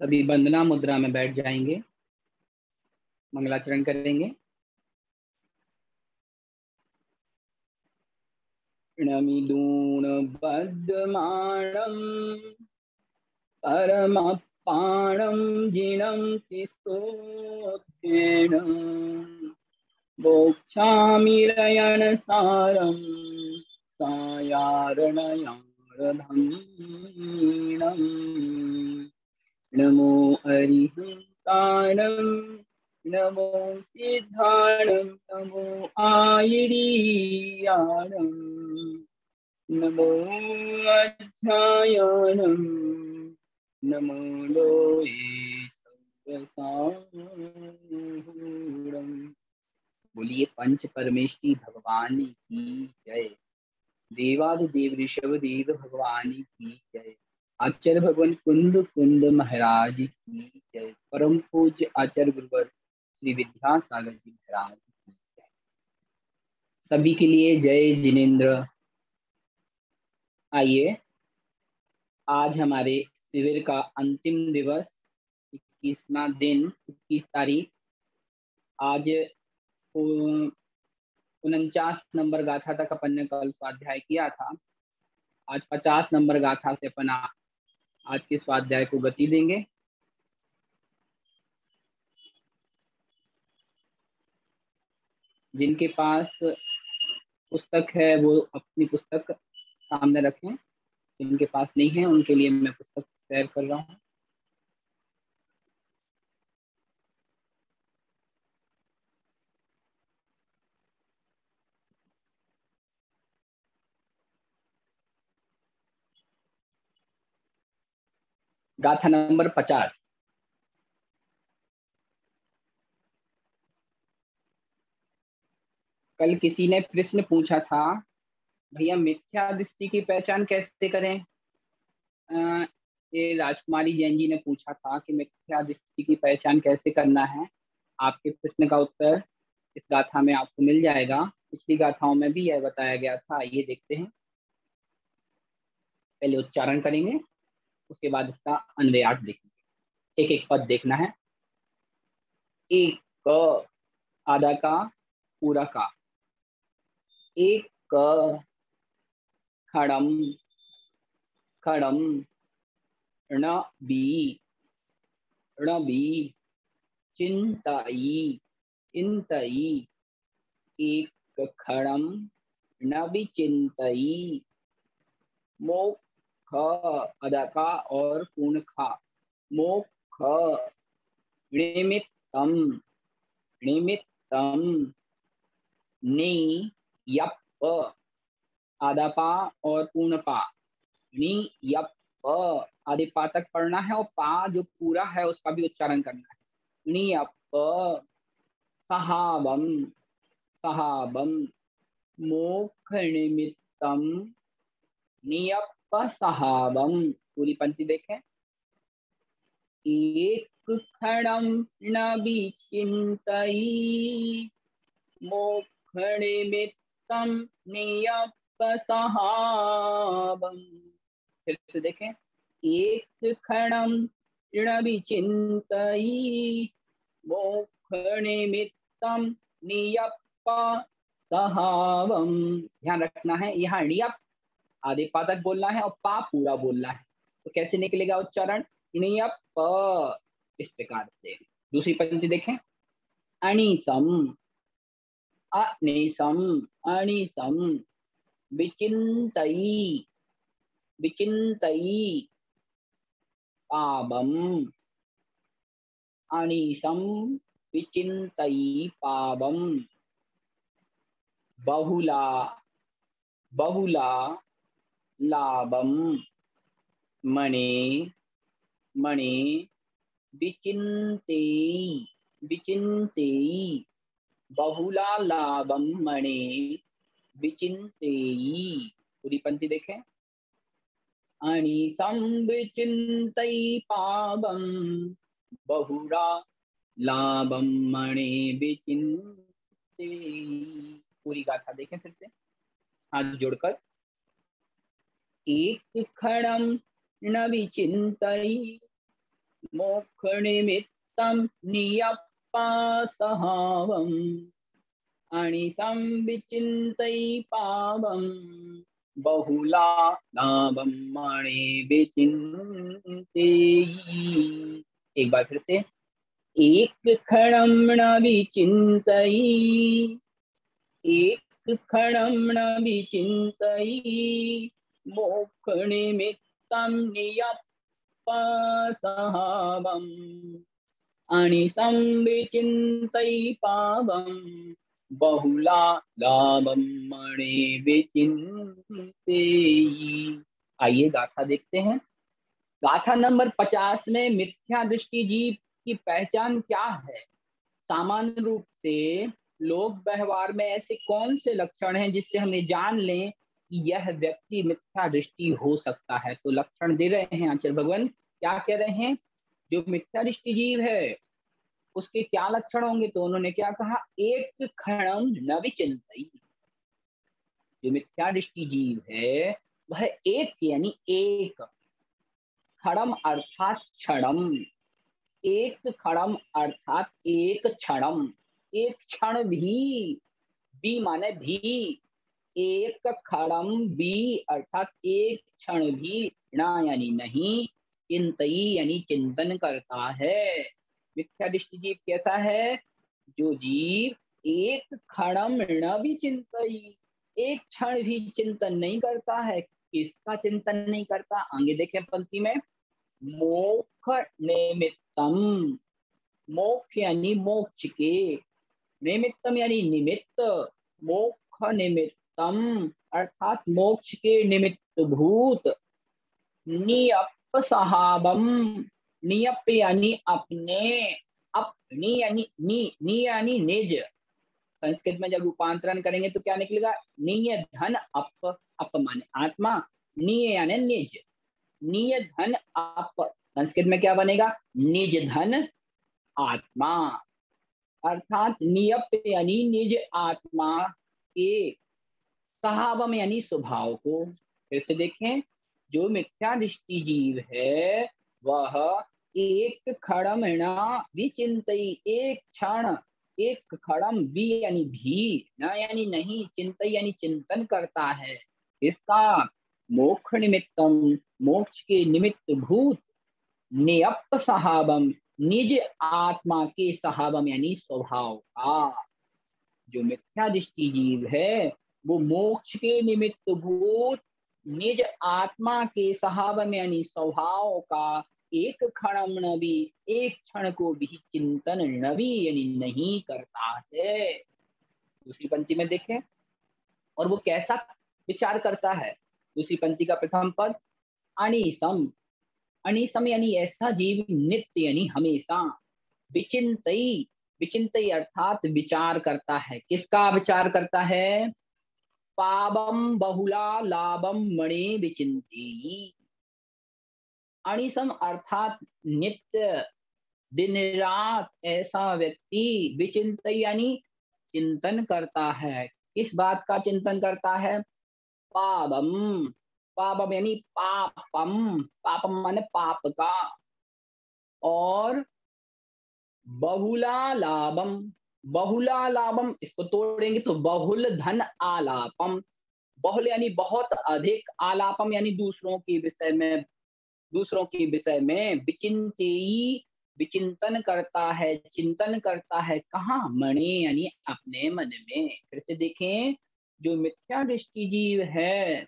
सभी वंदना मुद्रा में बैठ जाएंगे, मंगलाचरण करेंगे। नमिदून बद्धमाणं परमपाणं जिनं तिस्तोत्थेन मोक्षामि रयणसारं सायारणयारधन्यं नमो अरिहन्ताणं नमो सिद्धाणं नमो आयिरीयाणं नमो अध्यायानं नमो लोये सर्वसाहूरम्। बोलिए पंच परमेष्टि भगवान की जय। देवादिदेव ऋषभ देव भगवान की जय। आचार्य भगवान कुंद कुंद महाराज की जय। परम पूज्य आचार्य गुरुवर श्री विद्यासागर जी महाराज की जय। सभी के लिए जय जिनेन्द्र। आइए, आज हमारे शिविर का अंतिम दिवस, 21वां दिन, 21 तारीख। आज 49 नंबर गाथा तक अपन ने कल स्वाध्याय किया था। आज 50 नंबर गाथा से अपन आज के स्वाध्याय को गति देंगे। जिनके पास पुस्तक है वो अपनी पुस्तक सामने रखें, जिनके पास नहीं है उनके लिए मैं पुस्तक शेयर कर रहा हूँ। गाथा नंबर 50। कल किसी ने प्रश्न पूछा था, भैया मिथ्या दृष्टि की पहचान कैसे करें। ये राजकुमारी जैन जी ने पूछा था कि मिथ्या दृष्टि की पहचान कैसे करना है। आपके प्रश्न का उत्तर इस गाथा में आपको मिल जाएगा। पिछली गाथाओं में भी यह बताया गया था। ये देखते हैं, पहले उच्चारण करेंगे, उसके बाद इसका अन्वयार्थ देखेंगे। एक एक पद देखना है। एक क, आधा का, पूरा का। एक क, खड़म खड़म, ण बी, चिंताई चिंतई। एक खड़म न विचिंतई। मोक्ष, अदा का और पूर्ण खा। मोक्ष निमित्तम निमित्तम। नि यप, आधा पा और पूर्ण पा। नि यप, आधे पा तक पढ़ना है और पा जो पूरा है उसका भी उच्चारण करना है। नि यप सहावम सहावम। मोक्ष निमित्तम नियप सहावम। पूरी पंक्ति देखें। एक क्षणम न विचिंतई। मोक्ष निमित्तम नियप सहावम। फिर से देखें। एक क्षणम न विचिंतई। मोक्ष निमित्तम नियप सहावम। ध्यान रखना है, यहाँ नियप आधे पा तक बोलना है और पा पूरा बोलना है। तो कैसे निकलेगा उच्चारण। नियप, इस प्रकार से। दूसरी पंक्ति देखें। अनिसम अनिसम अनिसम। विचिंतई विचिंतई पावम। अनिसम विचिंतई पावम। बहुला बहुला लाभम। मणे मणे विचिंतेई विचिंतेई। बहुला लाभम मणे विचिंतेई। पूरी पंक्ति देखें। अनिसं विचिंतई पावम। बहुला लाभम मणे विचिंतेई। पूरी गाथा देखें फिर से हाथ जोड़कर। एक क्षणम न विचिंतई। मोक्ष निमित्तं नियप्पासहावम् अनिशं विचिन्तयि पावम् बहुला लाभं मणि विचिन्तेयि। एक बार फिर से। एक क्षणं न विचिन्तयि, एक क्षणं न विचिन्तयि मोक्ष निमित्तं नियप्पासहावम् अनिशं विचिन्तयि पावम् बहुला लाभं मणि विचिन्तेयि। आइए गाथा देखते हैं। गाथा नंबर 50 में मिथ्या दृष्टि जीव की पहचान क्या है। सामान्य रूप से लोक व्यवहार में ऐसे कौन से लक्षण हैं जिससे हमें जान लें कि यह व्यक्ति मिथ्या दृष्टि हो सकता है। तो लक्षण दे रहे हैं आचार्य भगवान, क्या कह रहे हैं। जो मिथ्या दृष्टि जीव है उसके क्या लक्षण होंगे। तो उन्होंने क्या कहा, एक क्षणम न विचिंतयि। जो मिथ्या दृष्टि जीव है वह एक यानी एक, क्षणम अर्थात क्षणम, एक क्षणम अर्थात एक क्षणम, एक क्षण भी माने भी, एक क्षणम भी अर्थात एक क्षण भी, ना यानी नहीं, चिंतई यानी चिंतन करता है। मिथ्या दृष्टि जीव कैसा है। जो जीव एक क्षणम न भी चिंतई, एक क्षण भी चिंतन नहीं करता है। किसका चिंतन नहीं करता, आगे देखें पंक्ति में। मोक्ष निमित्तम, मोक्ष यानी मोक्ष के, निमित्तम यानी निमित्त, मोक्ष निमित्तम अर्थात मोक्ष के निमित्त भूत, नियप सहाबम, नियप यानी अपने, अपनी यानी नी यानी निज। संस्कृत में जब रूपांतरण करेंगे तो क्या निकलेगा, नीय धन अप, अप माने आत्मा, नीय यानी निज, नीय धन अप संस्कृत में क्या बनेगा, निज धन आत्मा, अर्थात नियप यानी निज आत्मा के, सहावम यानी स्वभाव को। फिर से देखें, जो मिथ्या दृष्टि जीव है वह एक क्षणम न विचिंतई, एक क्षण, एक क्षणम भी यानी भी, न यानी नहीं, चिंतई यानी चिंतन करता है। इसका मोक्ष निमित्तम, मोक्ष के निमित्त भूत, नियप सहावम निज आत्मा के, सहावम यानी स्वभाव का। जो मिथ्या दृष्टि जीव है वो मोक्ष के निमित्त भूत, निज आत्मा के सहावम यानी स्वभाव का, एक क्षण न भी, एक क्षण को भी चिंतन न भी यानी नहीं करता है। दूसरी पंक्ति में देखें, और वो कैसा विचार करता है। दूसरी पंक्ति का प्रथम पद, अनिसम, अनिसम यानी ऐसा जीव, नित्य यानी हमेशा, विचिंतई, विचिंतई अर्थात विचार करता है। किसका विचार करता है, पावम बहुला लाभम मणि विचिंती, अनिसम अर्थात नित्य, दिन रात ऐसा व्यक्ति, विचिंत यानी चिंतन करता है। किस बात का चिंतन करता है, पावम, पावम यानी पापम, पापम माने पाप का, और बहुला लाभम, बहुला लाभम इसको तोड़ेंगे तो बहुल धन आलापम, बहुल यानी बहुत अधिक, आलापम यानी दूसरों के विषय में, दूसरों के विषय में, विचिंतेयी विचिंतन करता है, चिंतन करता है, कहाँ, मणि यानी अपने मन में। फिर से देखें, जो मिथ्या दृष्टि जीव है,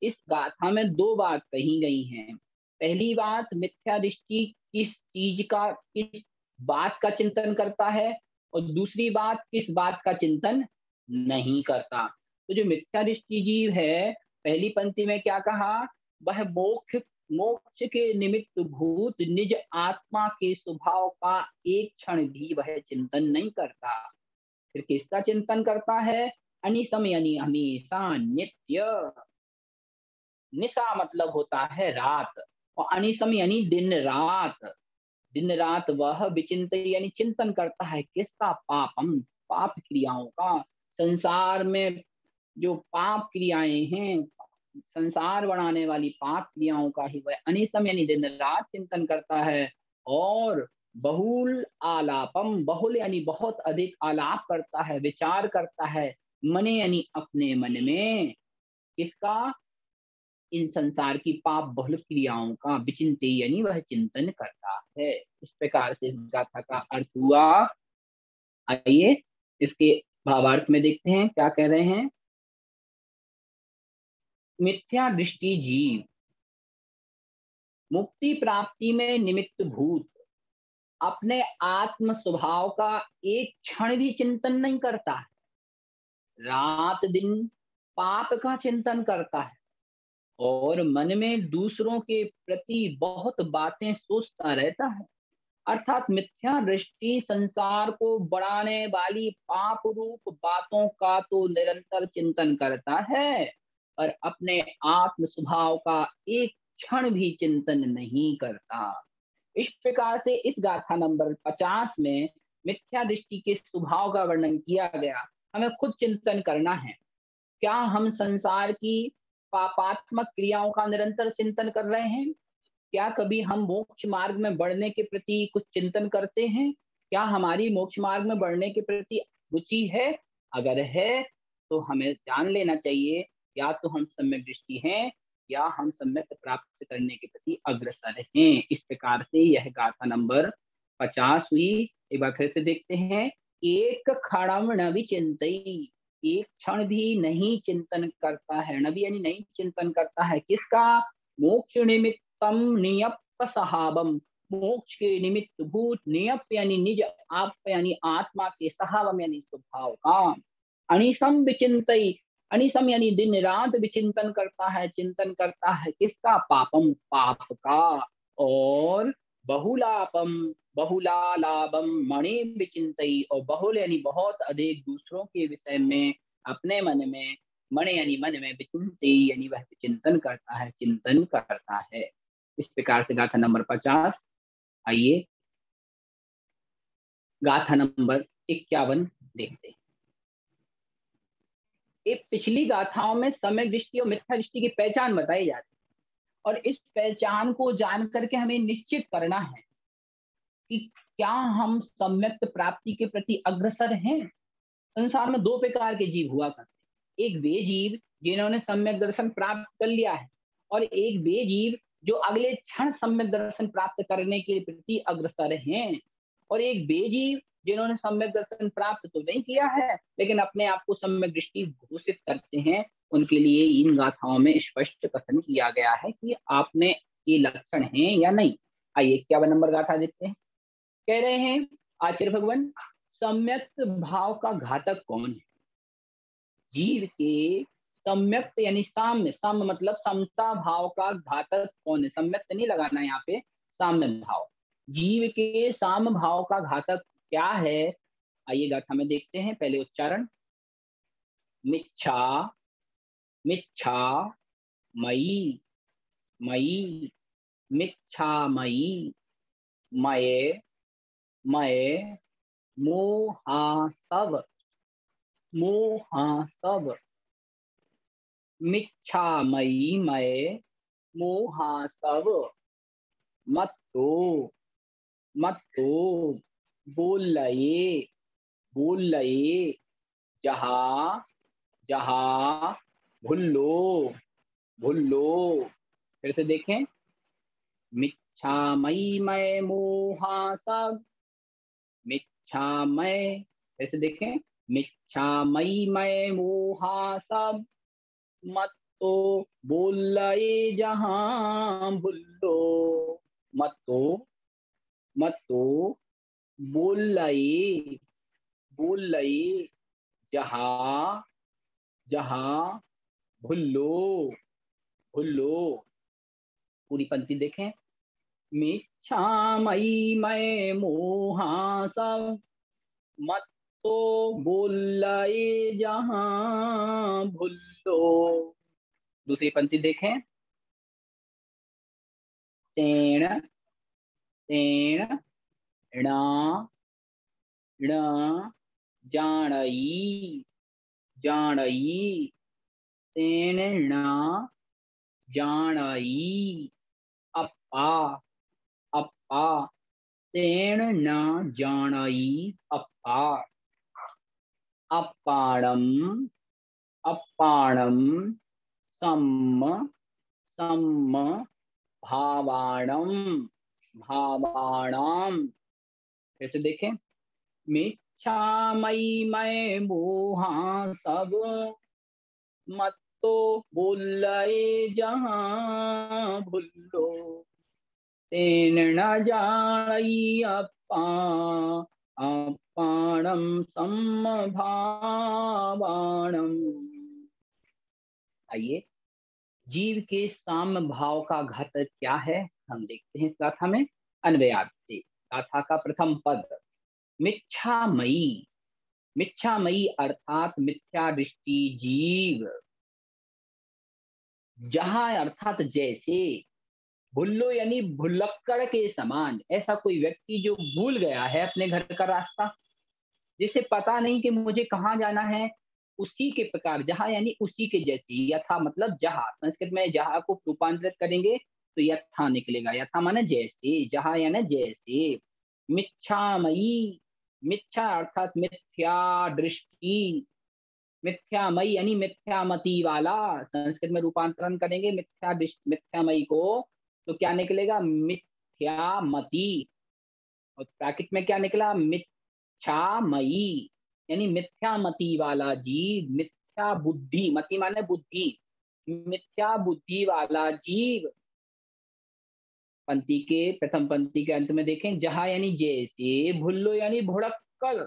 इस गाथा में दो बात कही गई हैं। पहली बात, मिथ्या दृष्टि किस चीज का, किस बात का चिंतन करता है, और दूसरी बात, किस बात का चिंतन नहीं करता। तो जो मिथ्या दृष्टि जीव है, पहली पंक्ति में क्या कहा, वह मोक्ष, मोक्ष के निमित्त भूत निज आत्मा के स्वभाव का एक क्षण भी वह चिंतन नहीं करता। फिर किसका चिंतन करता है, अनिसम यानी हमेशा, नित्य, निशा मतलब होता है रात, और अनिसम यानी दिन रात, दिन रात वह विचिंत यानी चिंतन करता है। किसका, पापम, पाप क्रियाओं का। संसार में जो पाप क्रियाएं हैं, संसार बनाने वाली पाप क्रियाओं का ही वह अनिसम यानी दिन रात चिंतन करता है। और बहुल आलापम, बहुल यानी बहुत अधिक आलाप करता है, विचार करता है, मने यानी अपने मन में, किसका, इन संसार की पाप बहुल क्रियाओं का, विचिंते यानी वह चिंतन करता है। इस प्रकार से इस गाथा का अर्थ हुआ। आइए इसके भावार्थ में देखते हैं क्या कह रहे हैं। मिथ्या दृष्टि जीव मुक्ति प्राप्ति में निमित्त भूत अपने आत्म स्वभाव का एक क्षण भी चिंतन नहीं करता है, रात दिन पाप का चिंतन करता है और मन में दूसरों के प्रति बहुत बातें सोचता रहता है। अर्थात मिथ्या दृष्टि संसार को बढ़ाने वाली पाप रूप बातों का तो निरंतर चिंतन करता है, पर अपने आत्म स्वभाव का एक क्षण भी चिंतन नहीं करता। इस प्रकार से इस गाथा नंबर 50 में मिथ्या दृष्टि के स्वभाव का वर्णन किया गया। हमें खुद चिंतन करना है, क्या हम संसार की पापात्मक क्रियाओं का निरंतर चिंतन कर रहे हैं? क्या कभी हम मोक्ष मार्ग में बढ़ने के प्रति कुछ चिंतन करते हैं? क्या हमारी मोक्ष मार्ग में बढ़ने के प्रति रुचि है? अगर है तो हमें जान लेना चाहिए, या तो हम सम्यक दृष्टि हैं या हम सम्यक प्राप्त करने के प्रति अग्रसर हैं। इस प्रकार से यह गाथा नंबर 50 हुई। एक बार फिर से देखते हैं। एक क्षणम न विचिंतई, एक क्षण भी नहीं चिंतन करता है, नबी यानी नहीं चिंतन करता है, किसका, मोक्ष निमित्तम नियप सहाबम, मोक्ष के निमित्त भूत, नियप यानी निज, आप यानी आत्मा के, सहावम यानी स्वभाव का, अनिसम विचिंतई, अनिसम यानी दिन रात विचिंतन करता है, चिंतन करता है, किसका, पापम पाप का, और बहुलापम बहुलालाभम मणि विचिंतई, और बहुल यानी बहुत अधिक दूसरों के विषय में अपने मन में, मणि यानी मन में, विचिंतई यानी वह विचिंतन करता है, चिंतन करता है। इस प्रकार से गाथा नंबर 50। आइए गाथा नंबर 51 देखते हैं। एक पिछली गाथाओं में सम्यक दृष्टि और मिथ्या दृष्टि की पहचान बताई जाती है, और इस पहचान को जान करके हमें निश्चित करना है कि क्या हम सम्यक प्राप्ति के प्रति अग्रसर हैं। संसार में दो प्रकार के जीव हुआ करते हैं, एक वे जीव जिन्होंने सम्यक दर्शन प्राप्त कर लिया है, और एक वे जीव जो अगले क्षण सम्यक दर्शन प्राप्त करने के प्रति अग्रसर हैं, और एक वे जीव जिन्होंने सम्यक दर्शन प्राप्त तो नहीं किया है लेकिन अपने आप को सम्यक दृष्टि घोषित करते हैं। उनके लिए इन गाथाओं में स्पष्ट कथन किया गया है कि आप में ये लक्षण हैं या नहीं। आइए 51 नंबर गाथा देखते हैं। कह रहे हैं आचार्य भगवान, सम्यक भाव का घातक कौन है? जीव के सम्यक यानी साम्य, साम्य मतलब समता भाव का घातक कौन है? सम्यक नहीं लगाना यहाँ पे, साम्य भाव, जीव के साम्य भाव का घातक क्या है? आइए गाथा में देखते हैं। पहले उच्चारण, मिच्छा मिच्छा मयी मयी, मिच्छा मयी, मये मये, मोहासव मोहासव, मिच्छामयी मये मोहासव, मत्तो मत्तो, बोलये बोलये, जहा जहा, भुल्लो भुल्लो। फिर से देखें, मिच्छामयी मये मोहासव, मिच्छामय, फिर से देखें, मिच्छामयी मये मोहासव, मत्तो बोलये जहां भुल्लो, मत्तो मत्तो, बोलये बोलये, जहां जहां, भुल्लो भुल्लो। पूरी पंक्ति देखें, मिच्छामयी मये मोहासव, मत्तो बोलये जहां भुल्लो। दूसरी पंक्ति देखें, तेण तेण ण ण, जानई जानई, तेन ण जानई, अप्पा अप्पा, तेन न जानई अप्पा, अप्पाणम अप्पाणम सम्म सम्म भावाणम भावाणाम। कैसे देखें, मिच्छामयी मैं मोहा सब मत तो भूलए जहाँ भूलो, तेन न जानई अप्पा अप्पाणम समभावाणम। आइए, जीव के साम्य भाव का घटक क्या है हम देखते हैं इस गाथा में। अन्वयार्थ से गाथा का प्रथम पद, मिच्छामयी। मिच्छामयी अर्थात मिथ्या दृष्टि जीव, जहां अर्थात जैसे, भुल्लो यानी भुलक्कड़ के समान। ऐसा कोई व्यक्ति जो भूल गया है अपने घर का रास्ता, जिसे पता नहीं कि मुझे कहाँ जाना है, उसी के प्रकार, जहाँ यानी उसी के जैसे, यथा मतलब जहाँ। संस्कृत में जहाँ को रूपांतरित करेंगे तो यथा निकलेगा। यथा माने जैसे, जहाँ यानी जैसे। मिच्छामयी, मिच्छा अर्थात मिथ्या दृष्टि, मिथ्यामयी यानी मिथ्यामति वाला। संस्कृत में रूपांतरण करेंगे मिथ्यामयी को तो क्या निकलेगा, मिथ्यामति। और ब्रैकेट में क्या निकला, मिथ्यामयी यानी मिथ्यामति वाला जीव, मिथ्या बुद्धि, मति माने बुद्धि, मिथ्या बुद्धि वाला जीव। पंक्ति के प्रथम पंक्ति के अंत में देखें, जहां यानी जैसे, भुल्लो यानी भुड़क्कल,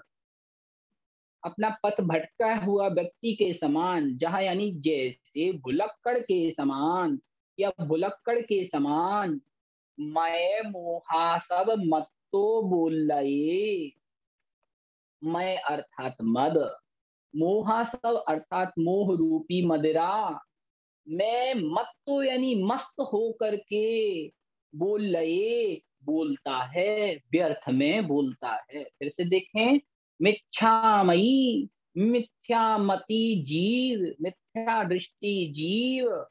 अपना पथ भटका हुआ व्यक्ति के समान। जहां यानी जैसे, भुलक्कड़ के समान या भुलक्कड़ के समान। मैं मोहा सब मत तो बोल रहे, मैं अर्थात मद, मोहा सब अर्थात मोह रूपी मदिरा। मैं मत तो यानी मस्त हो करके, बोल रहे बोलता है, व्यर्थ में बोलता है। फिर से देखें, मिच्छामयी मिथ्यामति जीव, मिथ्या दृष्टि जीव,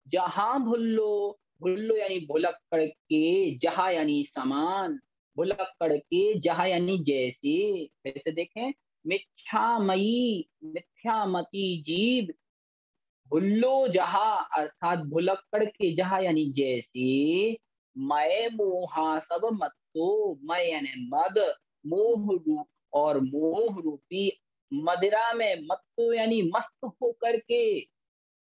जहां भुल्लो, भुल्लो यानी भुलक्कड़ के, जहां यानी समान, भुलक्कड़ के जहां यानी जैसे। फिर से देखें, मिच्छामयी मिथ्यामति जीव, भुल्लो जहां अर्थात भुलक्कड़ के जहां यानी जैसे। मैं मोहा सब मत तो, मैं यानी मद, मोह रूप और मोह रूपी मदिरा में मत्तो यानी मस्त होकर के,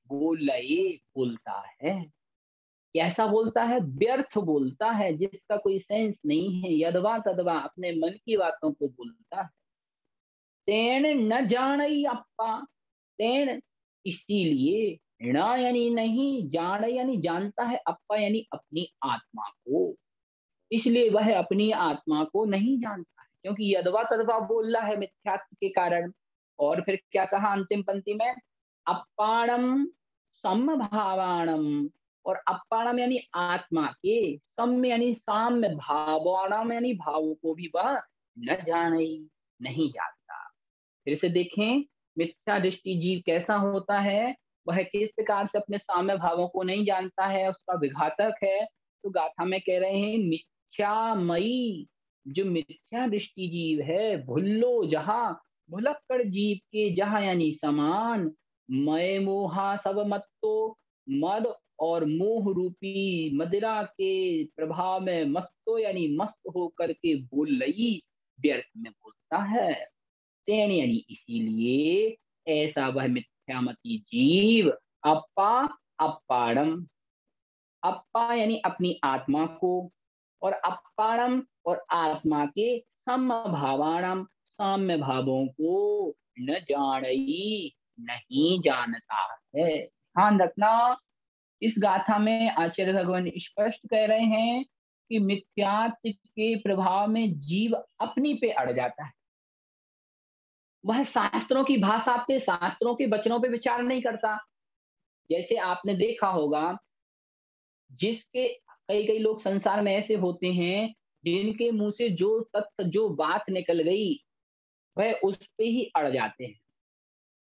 बोलए बोलता है। कैसा बोलता है, व्यर्थ बोलता है, जिसका कोई सेंस नहीं है, यदवा तदवा अपने मन की बातों को बोलता है। तेन न जानई अप्पा, तेन इसीलिए, न यानी नहीं, जान यानी जानता है, अप्पा यानी अपनी आत्मा को, इसलिए वह अपनी आत्मा को नहीं जानता है, क्योंकि यदवा तदवा बोल रहा है मिथ्यात्व के कारण। और फिर क्या कहा अंतिम पंक्ति में, अप्पाणम समभावाणम, और अप्पाणम यानी आत्मा के, सम यानी साम्य, भावाणम यानी भावों को भी वह न जाने, नहीं जानता। फिर से देखें, मिथ्या दृष्टि जीव कैसा होता है, वह किस प्रकार से अपने साम्य भावों को नहीं जानता है, उसका विघातक है। तो गाथा में कह रहे हैं, मिथ्यामयी, जो मिथ्या दृष्टि जीव है, भुल्लो जहां, भुलक्कड़ जीव के जहां यानी समान। मय मोहा सब मत्तो, मद और मोह रूपी मदिरा के प्रभाव में मत्तो यानी मस्त होकर के बोल रही, व्यर्थ में बोलता है। तेन यानी इसीलिए, ऐसा वह मिथ्यामति जीव, अप्पा अप्पाड़म, अप्पा यानी अपनी आत्मा को, और अप्पाड़म और आत्मा के समभावाणम, साम्य भावों को न जानई, नहीं जानता है। ध्यान रखना, इस गाथा में आचार्य भगवान स्पष्ट कह रहे हैं कि मिथ्यात्व के प्रभाव में जीव अपनी पे अड़ जाता है। वह शास्त्रों की भाषा पे, शास्त्रों के वचनों पे विचार नहीं करता। जैसे आपने देखा होगा, जिसके कई कई लोग संसार में ऐसे होते हैं, जिनके मुंह से जो तथ्य जो बात निकल गई, वह उस पे ही अड़ जाते हैं।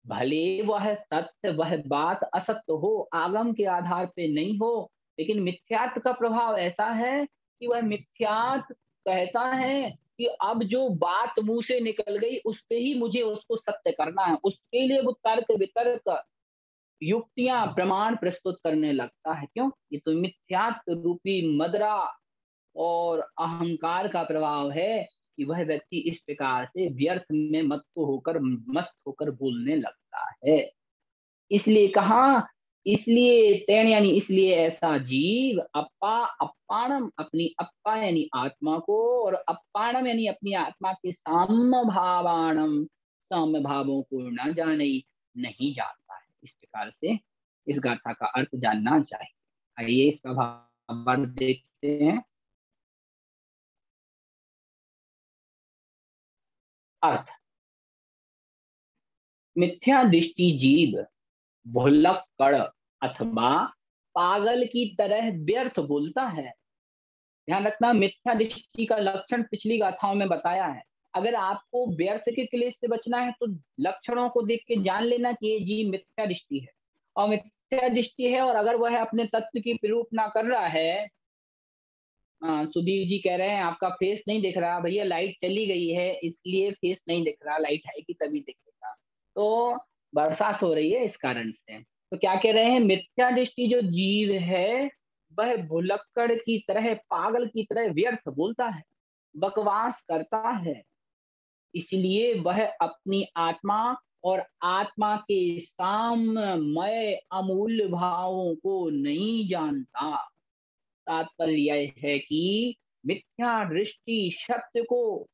भले वह तथ्य वह बात असत्य हो, आगम के आधार पे नहीं हो, लेकिन मिथ्यात्व का प्रभाव ऐसा है कि वह मिथ्यात्व कहता है कि अब जो बात मुंह से निकल गई उस पे ही मुझे उसको सत्य करना है, उसके लिए वो तर्क वितर्क युक्तियां प्रमाण प्रस्तुत करने लगता है। क्यों? ये तो मिथ्यात्व रूपी मदरा और अहंकार का प्रभाव है कि वह व्यक्ति इस प्रकार से व्यर्थ में मस्त होकर बोलने लगता है। इसलिए कहा, इसलिए तेन यानी इसलिए ऐसा जीव अप्पा अप्पाणम अपनी अप्पा यानी आत्मा को और अप्पाणम यानी अपनी आत्मा के साम्य भावाणम साम्य भावों को न जाने नहीं जानता है। इस प्रकार से इस गाथा का अर्थ जानना चाहिए। आइए इसका भावार्थ देखते हैं। अर्थ, मिथ्या दृष्टि जीव भुलक्कड़ अथवा पागल की तरह व्यर्थ बोलता है। ध्यान रखना, मिथ्या दृष्टि का लक्षण पिछली गाथाओं में बताया है। अगर आपको व्यर्थ के क्लेश से बचना है तो लक्षणों को देख के जान लेना कि ये जीव मिथ्या दृष्टि है और मिथ्या दृष्टि है। और अगर वह अपने तत्व की प्ररूप ना कर रहा है, सुधीर जी कह रहे हैं आपका फेस नहीं दिख रहा। भैया लाइट चली गई है इसलिए फेस नहीं दिख रहा, लाइट आएगी तभी दिखेगा। तो बरसात हो रही है इस कारण से। तो क्या कह रहे हैं, मिथ्या दृष्टि जो जीव है वह भुलक्कड़ की तरह पागल की तरह व्यर्थ बोलता है, बकवास करता है। इसलिए वह अपनी आत्मा और आत्मा के साममय अमूल्य भावों को नहीं जानता। तात्पर्य यह है कि मिथ्या दृष्टि सत्य को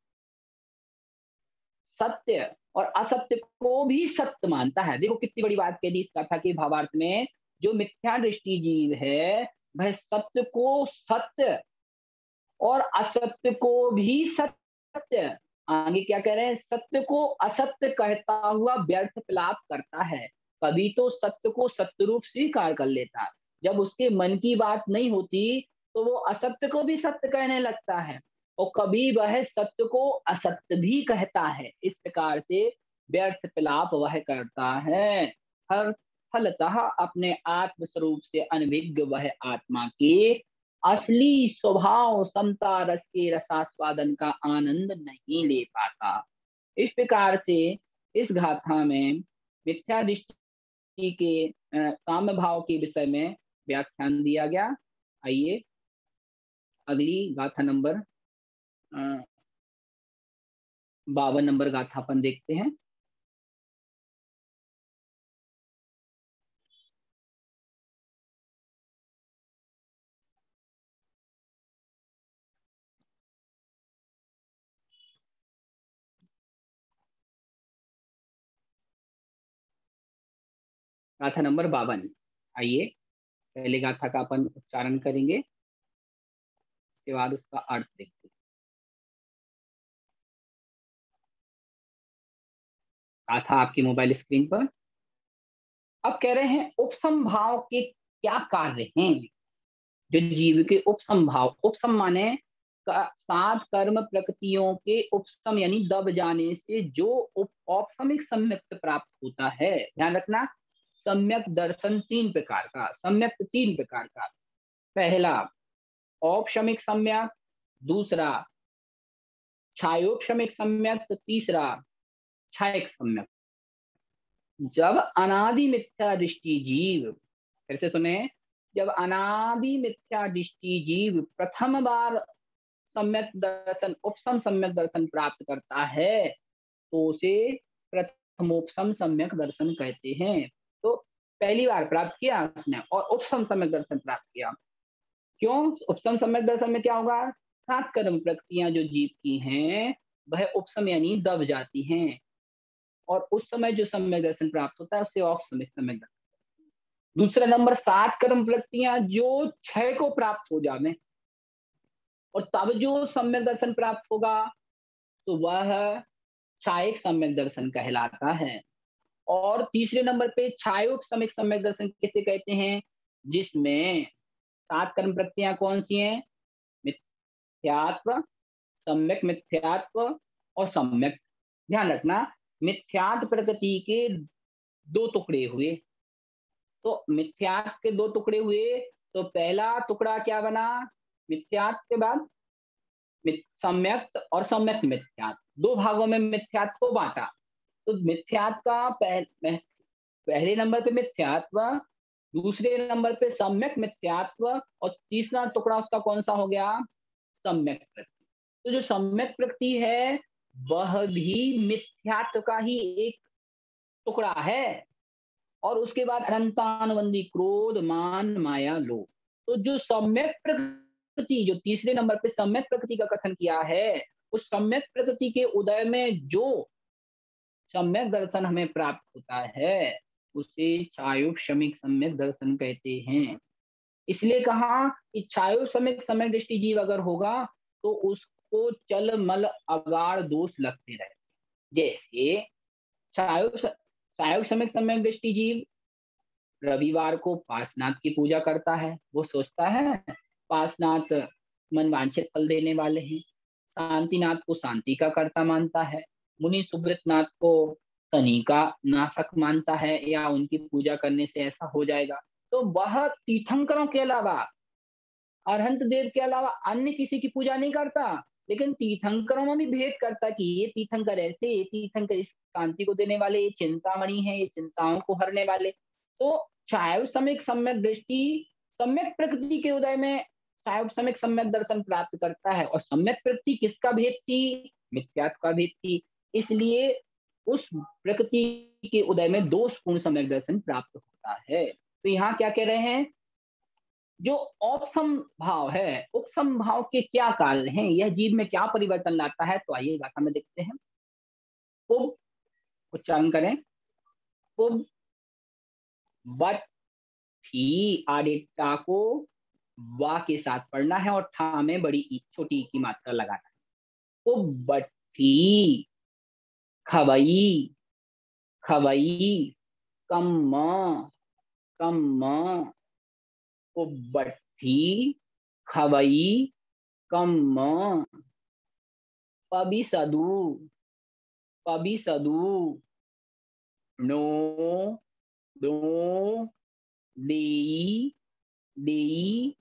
सत्य और असत्य को भी सत्य मानता है। देखो कितनी बड़ी बात कह दी इस कथा के भावार्थ में। जो मिथ्या दृष्टि जीव है वह सत्य को सत्य और असत्य को भी सत्य, आगे क्या कह रहे हैं, सत्य को असत्य कहता हुआ व्यर्थ विलाप करता है। कभी तो सत्य को सत्य रूप स्वीकार कर लेता है, जब उसके मन की बात नहीं होती तो वो असत्य को भी सत्य कहने लगता है और कभी वह सत्य को असत्य भी कहता है। इस प्रकार से व्यर्थ विलाप वह करता है। हर फलतः अपने आत्म स्वरूप से अनभिज्ञ वह आत्मा के असली स्वभाव समता रस के रसास्वादन का आनंद नहीं ले पाता। इस प्रकार से इस गाथा में मिथ्या दृष्टि के साम्य भाव के विषय में व्याख्यान दिया गया। आइए अगली गाथा नंबर 52 नंबर गाथा अपन देखते हैं। गाथा नंबर 52। आइए पहले गाथा का अपन उच्चारण करेंगे, उसके बाद उसका अर्थ देखते हैं। गाथा आपकी मोबाइल स्क्रीन पर। अब कह रहे हैं उपसम भाव के क्या कार्य हैं। जो जीव के उपसम भाव, उपसम माने सात कर्म प्रकृतियों के उपसम यानी दब जाने से जो औपसमिक सम्यक प्राप्त होता है। ध्यान रखना, सम्यक दर्शन तीन प्रकार का, सम्यक तीन प्रकार का। पहला औपशमिक सम्यक, दूसरा छायोपशमिक सम्यक, तो तीसरा छायक सम्यक। जब अनादि मिथ्या दृष्टि जीव, फिर से सुने, जब अनादि मिथ्या दृष्टि जीव प्रथम बार सम्यक दर्शन उपसम सम्यक दर्शन प्राप्त करता है तो उसे प्रथमोपसम सम्यक दर्शन कहते हैं। तो पहली बार प्राप्त किया उसने और उपसम सम्यक दर्शन प्राप्त किया। क्यों? उपसम सम्यक दर्शन में क्या होगा, सात कर्म प्रकृतियां जो जीव की हैं वह उपसम यानी दब जाती हैं और उस समय जो सम्यक दर्शन प्राप्त होता है उसे ऑफ सम्यक दर्शन। दूसरा नंबर, सात कर्म वृत्तियां जो क्षय को प्राप्त हो जाने और तब जो सम्यक दर्शन प्राप्त होगा तो वह छायक सम्यक दर्शन कहलाता है। और तीसरे नंबर पे छायोप सम्यक सम्यक दर्शन किसे कहते हैं, जिसमें सात कर्म वृत्तियां कौन सी हैं, मिथ्यात्व, सम्यक मिथ्यात्व और सम्यक। ध्यान रखना, मिथ्यात्व प्रकृति के दो टुकड़े हुए। तो मिथ्यात्व के दो टुकड़े हुए तो पहला टुकड़ा क्या बना, मिथ्यात्व के बाद सम्यक्त और सम्यक मिथ्यात्व, दो भागों में मिथ्यात्व को बांटा। तो मिथ्यात्व का पहले नंबर पे मिथ्यात्व, दूसरे नंबर पे सम्यक मिथ्यात्व, और तीसरा टुकड़ा उसका कौन सा हो गया? सम्यक प्रकृति। तो जो सम्यक प्रकृति है वह भी मिथ्यात्व का ही एक टुकड़ा है। और उसके बाद अनंतानुबंधी क्रोध, मान, माया, लोभ। तो जो सम्यक प्रकृति, जो तीसरे नंबर पे सम्यक प्रकृति का कथन किया है, उस सम्यक प्रकृति के उदय में जो सम्यक दर्शन हमें प्राप्त होता है उसे छायो क्षमिक सम्यक दर्शन कहते हैं। इसलिए कहा कि छायो सम्यक सम्यक दृष्टि जीव अगर होगा तो उसको चल मल अगाड़ दोष लगते रहे। जैसे छायो छायो सम्यक सम्यक दृष्टि जीव रविवार को पार्श्वनाथ की पूजा करता है। वो सोचता है पार्श्वनाथ मनवांछित फल देने वाले हैं। शांतिनाथ को शांति का कर्ता मानता है। मुनि सुब्रतनाथ को शनि का नाशक मानता है, या उनकी पूजा करने से ऐसा हो जाएगा। तो वह तीर्थंकरों के अलावा, अरहंत देव के अलावा अन्य किसी की पूजा नहीं करता, लेकिन तीर्थंकरों में भी भेद करता कि ये तीर्थंकर ऐसे, ये तीर्थंकर इस शांति को देने वाले, ये चिंतामणि है, ये चिंताओं को हरने वाले। तो चाहे सम्यक सम्यक दृष्टि सम्यक प्रकृति के उदय में चाहे सम्यक सम्यक दर्शन प्राप्त करता है। और सम्यक प्रकृति किसका भेद थी? मिथ्यात्व का भेद थी। इसलिए उस प्रकृति के उदय में दोषपूर्ण सम्यक दर्शन प्राप्त होता है। तो यहाँ क्या कह रहे हैं? जो औपसम भाव है, उपसम भाव के क्या कारण हैं, यह जीव में क्या परिवर्तन लाता है? तो आइए गाथा में देखते हैं। उब, उच्चारण करें, उब बट ही, आदित्य को वा के साथ पढ़ना है और ठा में बड़ी छोटी की मात्रा लगाना है। उब बट ही, खवई, खवई, कम, कम, उब्बट्ठी, खवई, कम, पबिसदु, पबिसदु, नो, दो, देई, देई,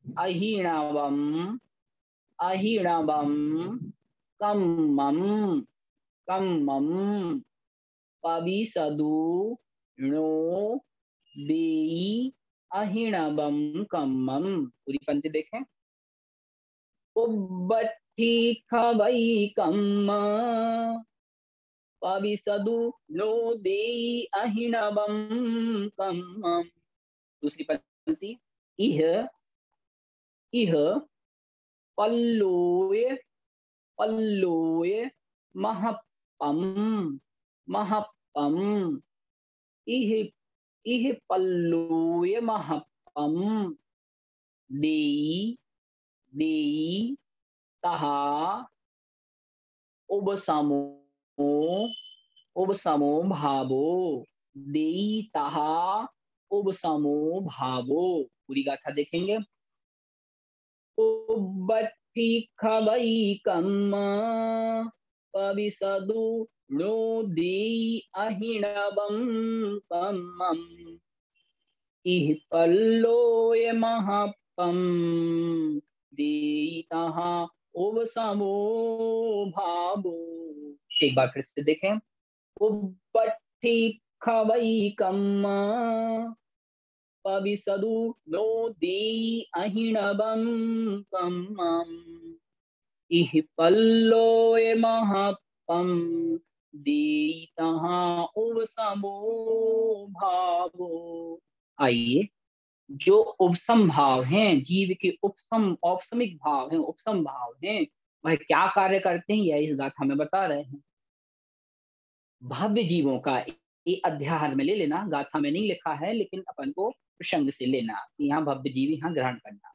अहिणवम, अहिणवम, कम्मम, कम्मम, पबिसदु, नो, देई, अहिणवम, कम्मम। पूरी पंक्ति देखें। उब्बट्ठी खवई कम्म, पविसदु नो देई अहिणवम कम्मम। दूसरी पंक्ति। इह, इह पल्लोय, पल्लोय महपम, महपम। इह, इह पल्लोय महपम, देई, देई तहा उपसमो, उपसमो भावो, देई तहा उपसमो भावो। पूरी गाथा देखेंगे। उब्बट्ठी खवई कम्म, पविसदु नो देई अहिणवम कम्मम। इह पल्लोय महपम, देई तहा उपसमो भावो। एक बार फिर से देखें। उब्बट्ठी खवई कम्म, पविसदु नो देई अहिणवम कम्मम। इह पल्लोय महपम, देई तहा उपसमो भावो। आइए, जो उपसम भाव हैं, जीव के उपसम औपसमिक भाव हैं, उपसम भाव हैं, वह क्या कार्य करते हैं, यह इस गाथा में बता रहे हैं। भव्य जीवों का ये अध्याय में ले लेना, गाथा में नहीं लिखा है, लेकिन अपन को प्रसंग से लेना। यहाँ भव्य जीव यहाँ ग्रहण करना।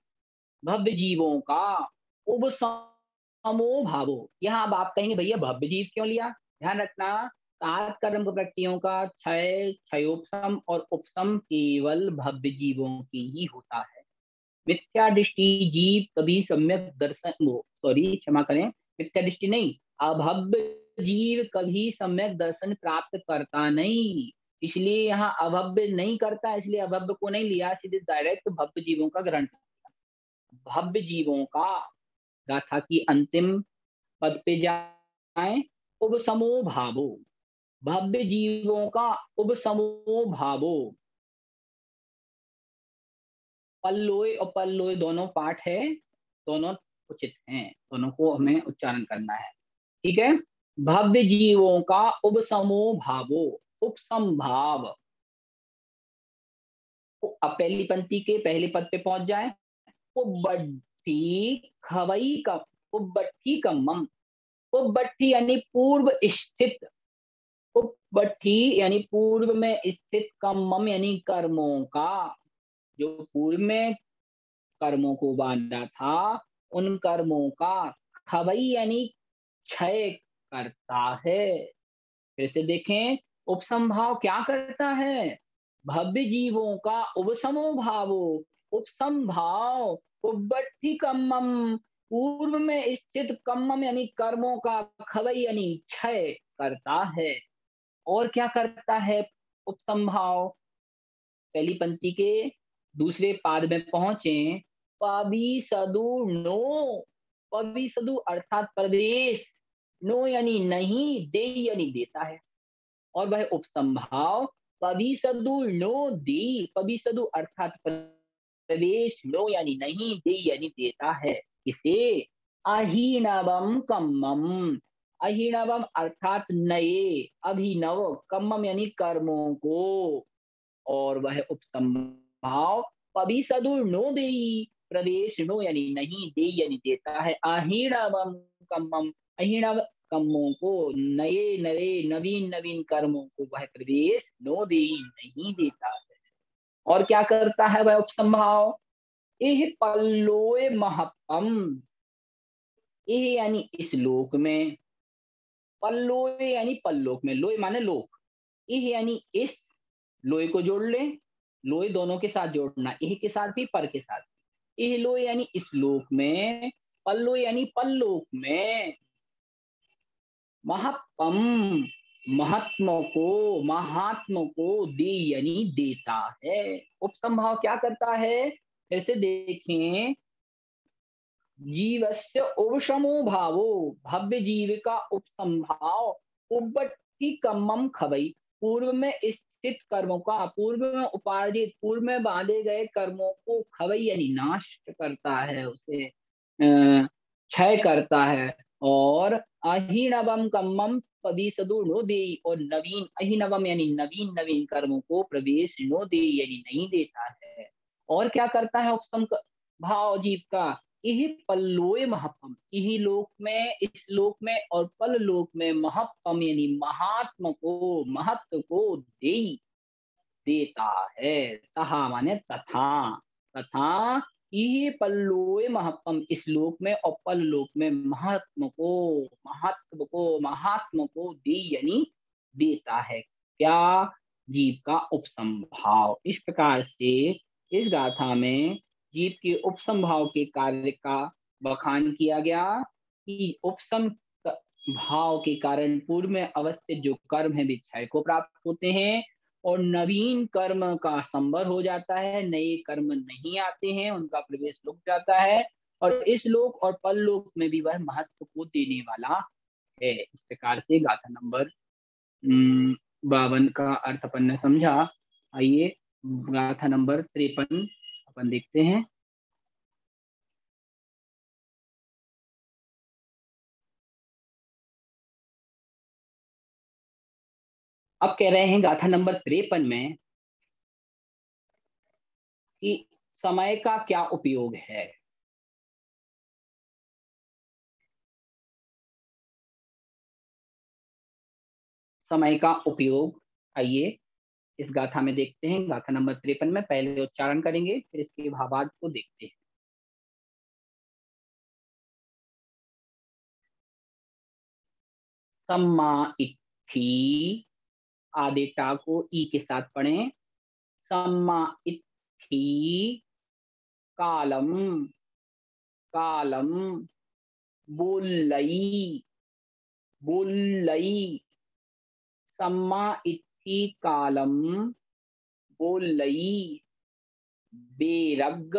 भव्य जीवों का उपसमो भावो। यहाँ अब आप कहेंगे भैया भव्य जीव क्यों लिया? ध्यान रखना, 7 कर्म प्रवृत्तियों का क्षय, क्षयोपसम और उपसम केवल भव्य जीवों की ही होता है। मिथ्या दृष्टि जीव कभी सम्यक दर्शन, सॉरी क्षमा करें, मिथ्या दृष्टि नहीं, अभव्य जीव कभी सम्यक दर्शन प्राप्त करता नहीं। इसलिए यहाँ अभव्य नहीं करता, इसलिए अभव्य को नहीं लिया, सीधे डायरेक्ट भव्य जीवों का ग्रहण किया। भव्य जीवों का गाथा की अंतिम पद पे जाएं। उपसमो भावो, भव्य जीवों का उपसमो भावो। पल्लोय और पल्लोय दोनों पाठ है, दोनों उचित हैं, दोनों को हमें उच्चारण करना है। ठीक है। भव्य जीवों का उपसमो भावो, उपसंभाव। अब पहली पंक्ति के पहले पद पे पहुंच जाए। उब्बट्ठी खवई का, उब्बट्ठी कम्मम। उब्बट्ठी यानी पूर्व स्थित, उब्बट्ठी यानी पूर्व में स्थित, कम्मम यानी कर्मों का, जो पूर्व में कर्मों को बांधा था, उन कर्मों का खवई यानी क्षय करता है। फिर से देखें, उपसंभाव क्या करता है? भव्य जीवों का उपसमो भावो, उपसंभाव, उब्बट्ठी कम्मम, पूर्व में स्थित कम्मम यानी कर्मों का खवई यानी क्षय करता है। और क्या करता है उपसंभाव? पहली पंक्ति के दूसरे पाद में पहुंचे। पबी सदु नो, पबी सदु अर्थात प्रवेश, नो यानी नहीं, दे यानी देता है। और वह उपसंभाव पबी सदु नो दी, पबी सदु अर्थात प्रवेश, नो यानी नहीं, दे यानी देता है। इसे अहीनवम कम्मम, अहीनवम अर्थात नए, अभिनव, कम्मम यानी कर्मों को। और वह उपसंभाव पबी सदुर नो देई, प्रवेश नो यानी नहीं, दे यानी देता है। अहीणवम कम्मम, अहीणव कर्मों को, नए नए नवीन नवीन कर्मों को वह प्रवेश नो देई नहीं देता है। और क्या करता है वह उपसंभाव? एह पल्लोय महपम, एह यानी इस लोक में, पल्लोय यानी पल्लोक में, लोय माने लोक, एह यानी इस, लोय को जोड़ ले, लोय दोनों के साथ जोड़ना, इह के साथ भी पर के साथ भी। इह लोय यानी इस लोक में, पल्लो यानी पल्लोक में, महत्तम महत्म को, महात्म को, दे यानी देता है। उपसंभाव क्या करता है? ऐसे देखें, जीवस्य उपशमो भावो, भव्य जीव का उपसंभाव, उब्बट्ठी कम्मम खवई, पूर्व में स्थित कर्मों का, पूर्व में उपार्जित, पूर्व में बांधे गए कर्मों को खवई यानी नाश करता है, उसे क्षय करता है। और अहीनवम कम्मम पदी सदु नो दे, और नवीन, अहीनवम यानी नवीन नवीन कर्मों को प्रवेश नो दे यानी नहीं देता है। और क्या करता है उपसम भाव जीव का? यही पल्लोय महत्म, यही लोक में, इस लोक में और पल लोक में महत्म यानी महात्म को, महत्व को दे देता है। तहा माने तथा, तथा ये पल्लोय महत्म, इस लोक में और पल लोक में महात्म को, महत्व को, महात्म को दे यानी देता है। क्या? जीव का उपसंभाव। इस प्रकार से इस गाथा में जीव के उपसंभाव के कार्य का बखान किया गया कि उपसम भाव के कारण पूर्व में अवस्थित जो कर्म है वे क्षय को प्राप्त होते हैं, और नवीन कर्म का संवर हो जाता है, नए कर्म नहीं आते हैं, उनका प्रवेश रुक जाता है, और इस लोक और परलोक में भी वह महत्व को देने वाला है। इस प्रकार से गाथा नंबर 52 का अर्थ अपन ने समझा। आइए गाथा नंबर 53 अपन देखते हैं। अब कह रहे हैं गाथा नंबर 53 में कि समय का क्या उपयोग है। समय का उपयोग, आइए इस गाथा में देखते हैं। गाथा नंबर 53 में पहले उच्चारण करेंगे, फिर इसके भावार्थ को देखते हैं। सम्मा इत्थी, आधे टा को ई के साथ पढ़ें। सम्मा इत्थी कालम, कालम बुल्लई, बुल्लई, सम्मा इत्थी कालम बुल्लई, बेरग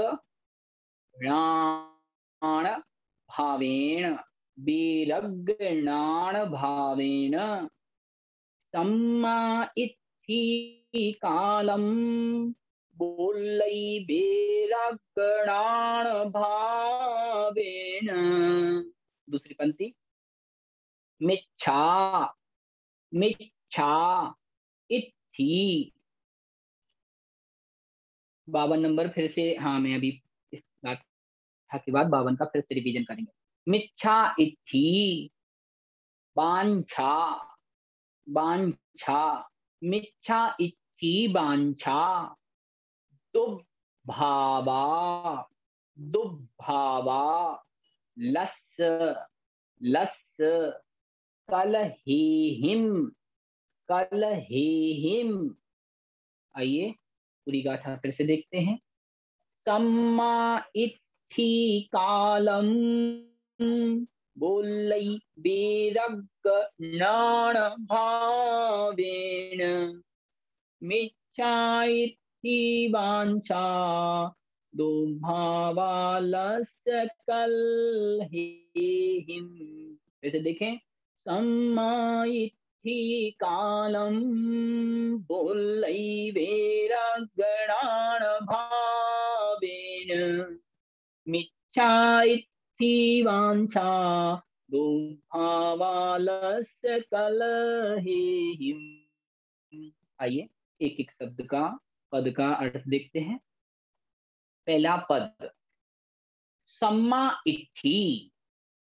राण भावेन विरग्णाण भावेन सम्मा इत्थि कालम बोलै विरग्णाण भावेन। दूसरी पंक्ति, मिच्छा मिच्छा इत्थि। 52 नंबर फिर से, हाँ मैं अभी इस गाथा के बाद 52 का फिर से रिवीजन करेंगे। मिच्छा इत्थि वांछा वांछा, मिच्छा इत्थि वांछा दुर्भावा दुर्भावा लस् लस् कलहेहिम कलहेहिम। आइए पूरी गाथा फिर से देखते हैं। सम्मा इत्थि कालम बोलै विरग्णाण भावेन मिच्छा इत्थि वांछा दुर्भावालस्य कलहेहिम। ऐसे देखें, सम्मा इत्थि कालम बोलै विरग्णाण भावेन मिच्छा इत्थि वांछा दुर्भावालस्य कलहेहिम। आइए एक एक शब्द का पद का अर्थ देखते हैं। पहला पद सम्मा इत्थि,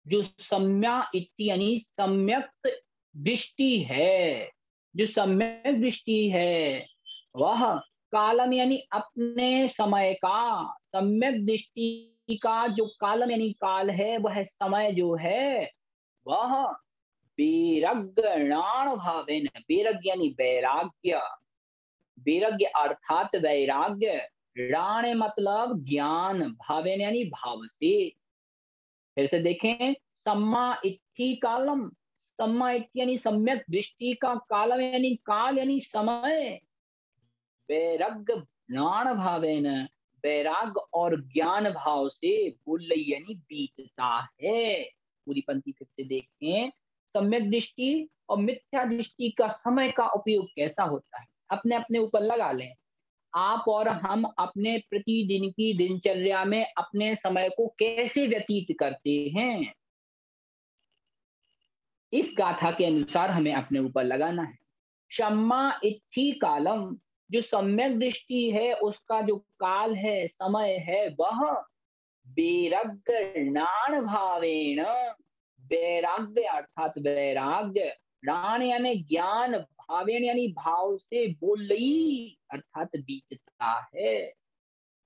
जो सम्या इत्थि यानी सम्यक दृष्टि है, जो सम्यक दृष्टि है वह कालम यानी अपने समय का, सम्यक दृष्टि का जो कालम यानी काल है, वह समय जो है वह वैराग्याण भावेन, वैराग्य यानी वैराग्य, वैराग्य अर्थात वैराग्य, राण मतलब ज्ञान, भावेन यानी भाव से। फिर से देखें, सम्मा इत्थि कालम, सम्मा इत्थि यानी सम्यक दृष्टि का, कालम यानी काल यानी समय, वैराग्य ज्ञान भावेन, वैराग्य और ज्ञान भाव से बोलई यानी बीतता है। पूरी पंक्ति फिर से देखें, सम्यक दृष्टि और मिथ्या दृष्टि का समय का उपयोग कैसा होता है, अपने अपने ऊपर लगा लें। आप और हम अपने प्रतिदिन की दिनचर्या में अपने समय को कैसे व्यतीत करते हैं, इस गाथा के अनुसार हमें अपने ऊपर लगाना है। सम्मा इत्थि कालम, जो सम्यक दृष्टि है उसका जो काल है, समय है, वह वैराग्याण भावेन, वैराग्य अर्थात वैराग्य, राण यानी ज्ञान, भावेन यानी भाव से बोलई अर्थात बीतता है।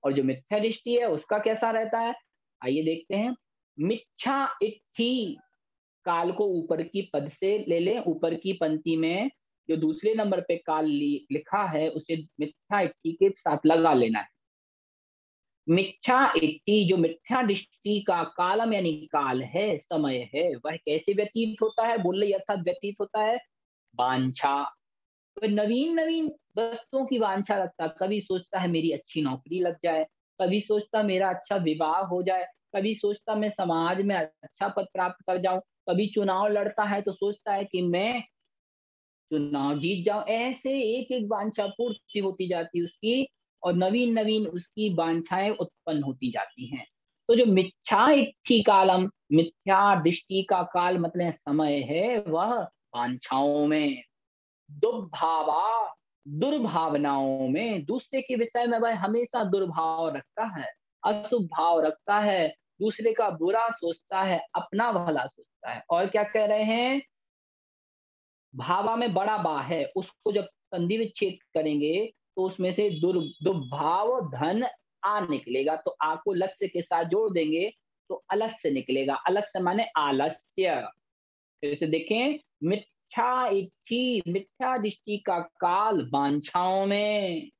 और जो मिथ्या दृष्टि है उसका कैसा रहता है, आइए देखते हैं। मिच्छा इत्थि, काल को ऊपर की पद से ले लें, ऊपर की पंक्ति में जो दूसरे नंबर पे काल लिखा है उसे मिथ्या इत्थि के साथ लगा लेना है। मिथ्या इत्थि जो मिथ्या दृष्टि का कालम यानी काल है, समय है, वह कैसे व्यतीत होता है, बोले अर्थात व्यतीत होता है वांछा, तो नवीन नवीन वस्तुओं की वांछा रखता, कभी सोचता है मेरी अच्छी नौकरी लग जाए, कभी सोचता मेरा अच्छा विवाह हो जाए, कभी सोचता मैं समाज में अच्छा पद प्राप्त कर जाऊं, कभी चुनाव लड़ता है तो सोचता है कि मैं चुनाव जीत जाऊं। ऐसे एक एक वांछा पूर्ति होती जाती है उसकी, और नवीन नवीन उसकी वांछाएं उत्पन्न होती जाती हैं। तो जो मिथ्या इत्थि कालम, मिथ्या दृष्टि का काल मतलब समय है, वह वांछाओं में, दुर्भावा दुर्भावनाओं में, दूसरे के विषय में वह हमेशा दुर्भाव रखता है, अशुभ भाव रखता है, दूसरे का बुरा सोचता है, अपना भला सोचता है। और क्या कह रहे हैं, भावा में बड़ा बा है, उसको जब संधि विच्छेद करेंगे तो उसमें से दुर्भाव धन आ निकलेगा, तो आ को लस्य के साथ जोड़ देंगे तो अलस्य निकलेगा, अलस्य माने आलस्य। फिर से देखें, मिथ्या इच्छी, मिथ्या दृष्टि का काल वांछाओं में,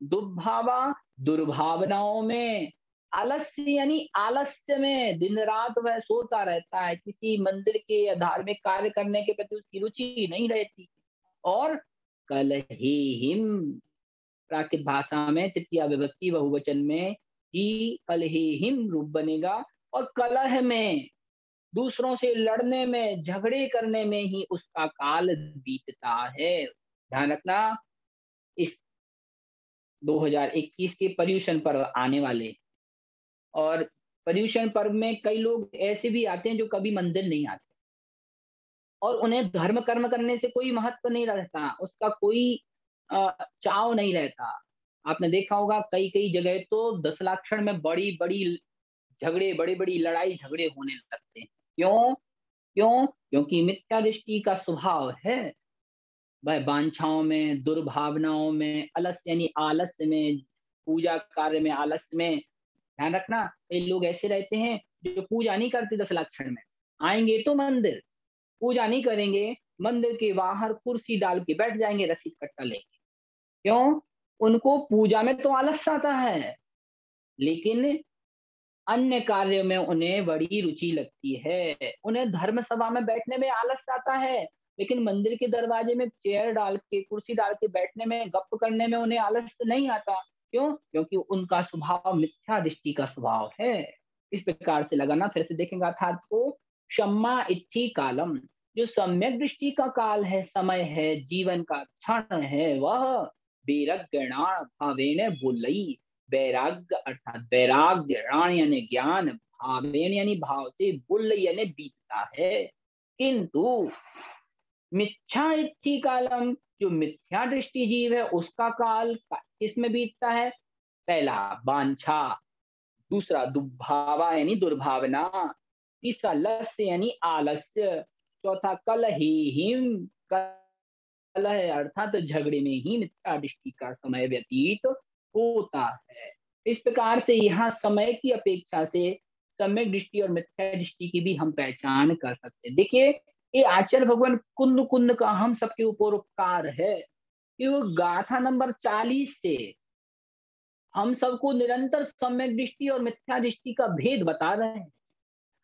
दुर्भावा दुर्भावनाओं में, आलस्य यानी आलस्य में, दिन रात वह सोता रहता है, किसी मंदिर के या धार्मिक कार्य करने के प्रति उसकी रुचि नहीं रहती। और कलहेहिम, प्राकृत भाषा में तृतीया विभक्ति बहुवचन में ही कलहेहिम रूप बनेगा, और कलह में दूसरों से लड़ने में, झगड़े करने में ही उसका काल बीतता है। ध्यान रखना, इस 2021 के पर्यूषण पर्व आने वाले, और पर्यूषण पर्व में कई लोग ऐसे भी आते हैं जो कभी मंदिर नहीं आते, और उन्हें धर्म कर्म करने से कोई महत्व नहीं रहता, उसका कोई चाव नहीं रहता। आपने देखा होगा कई कई जगह तो दशलाक्षण में बड़ी बड़ी झगड़े, बड़ी बड़ी लड़ाई झगड़े होने लगते हैं। क्यों? क्यों? क्योंकि मिथ्या दृष्टि का स्वभाव है, वह वांछाओं में, दुर्भावनाओं में, आलस्य यानी आलस्य में, पूजा कार्य में आलस्य में। ध्यान रखना, कई लोग ऐसे रहते हैं जो पूजा नहीं करते दशलाक्षण में, आएंगे तो मंदिर, पूजा नहीं करेंगे, मंदिर के बाहर कुर्सी डाल के बैठ जाएंगे, रसीद कट्टा लेके। क्यों? उनको पूजा में तो आलस आता है, लेकिन अन्य कार्य में उन्हें बड़ी रुचि लगती है। उन्हें धर्म सभा में बैठने में आलस आता है, लेकिन मंदिर के दरवाजे में चेयर डाल के, कुर्सी डाल के बैठने में, गप करने में उन्हें आलस नहीं आता। क्यों? क्योंकि उनका स्वभाव मिथ्या दृष्टि का स्वभाव है। इस प्रकार से लगाना, फिर से देखेंगे अर्थात को, क्षमा इत्थि कालम, जो सम्यक दृष्टि का काल है, समय है, जीवन का क्षण है, वह बेरगणाण भावेन बोलई, वैराग्य अर्थात वैराग्य, राण यानी ज्ञान, भावेन यानी भाव से, बुल यानी बीतता है। किंतु मिथ्या इत्थि कालम, जो मिथ्या दृष्टि जीव है उसका काल किसमें बीतता है? पहला वांछा, दूसरा दुर्भावा यानी दुर्भावना, तीसरा लस्य यानी आलस्य, चौथा कलह कलह अर्थात झगड़े में ही मिथ्या दृष्टि का समय व्यतीत होता है। इस प्रकार से यहाँ समय की अपेक्षा से सम्यक दृष्टि और मिथ्या दृष्टि की भी हम पहचान कर सकते हैं। देखिए, ये आचार्य भगवान कुंद कुंद का हम सबके ऊपर उपकार है कि वो गाथा नंबर 40 से हम सबको निरंतर सम्यक दृष्टि और मिथ्या दृष्टि का भेद बता रहे हैं,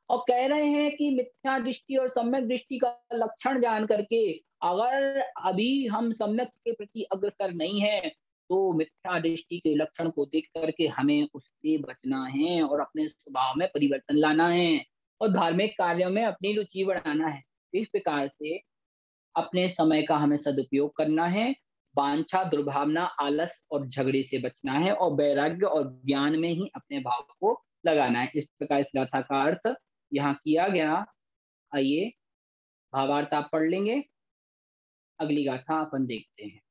और कह रहे हैं कि मिथ्या दृष्टि और सम्यक दृष्टि का लक्षण जान करके अगर अभी हम सम्यक के प्रति अग्रसर नहीं है, तो मिथ्या दृष्टि के लक्षण को देख करके हमें उससे बचना है और अपने स्वभाव में परिवर्तन लाना है और धार्मिक कार्यों में अपनी रुचि बढ़ाना है। इस प्रकार से अपने समय का हमें सदुपयोग करना है, वांछा, दुर्भावना, आलस और झगड़े से बचना है, और वैराग्य और ज्ञान में ही अपने भाव को लगाना है। इस प्रकार इस गाथा का अर्थ यहाँ किया गया। आइए भावार्थ आप पढ़ लेंगे, अगली गाथा अपन देखते हैं।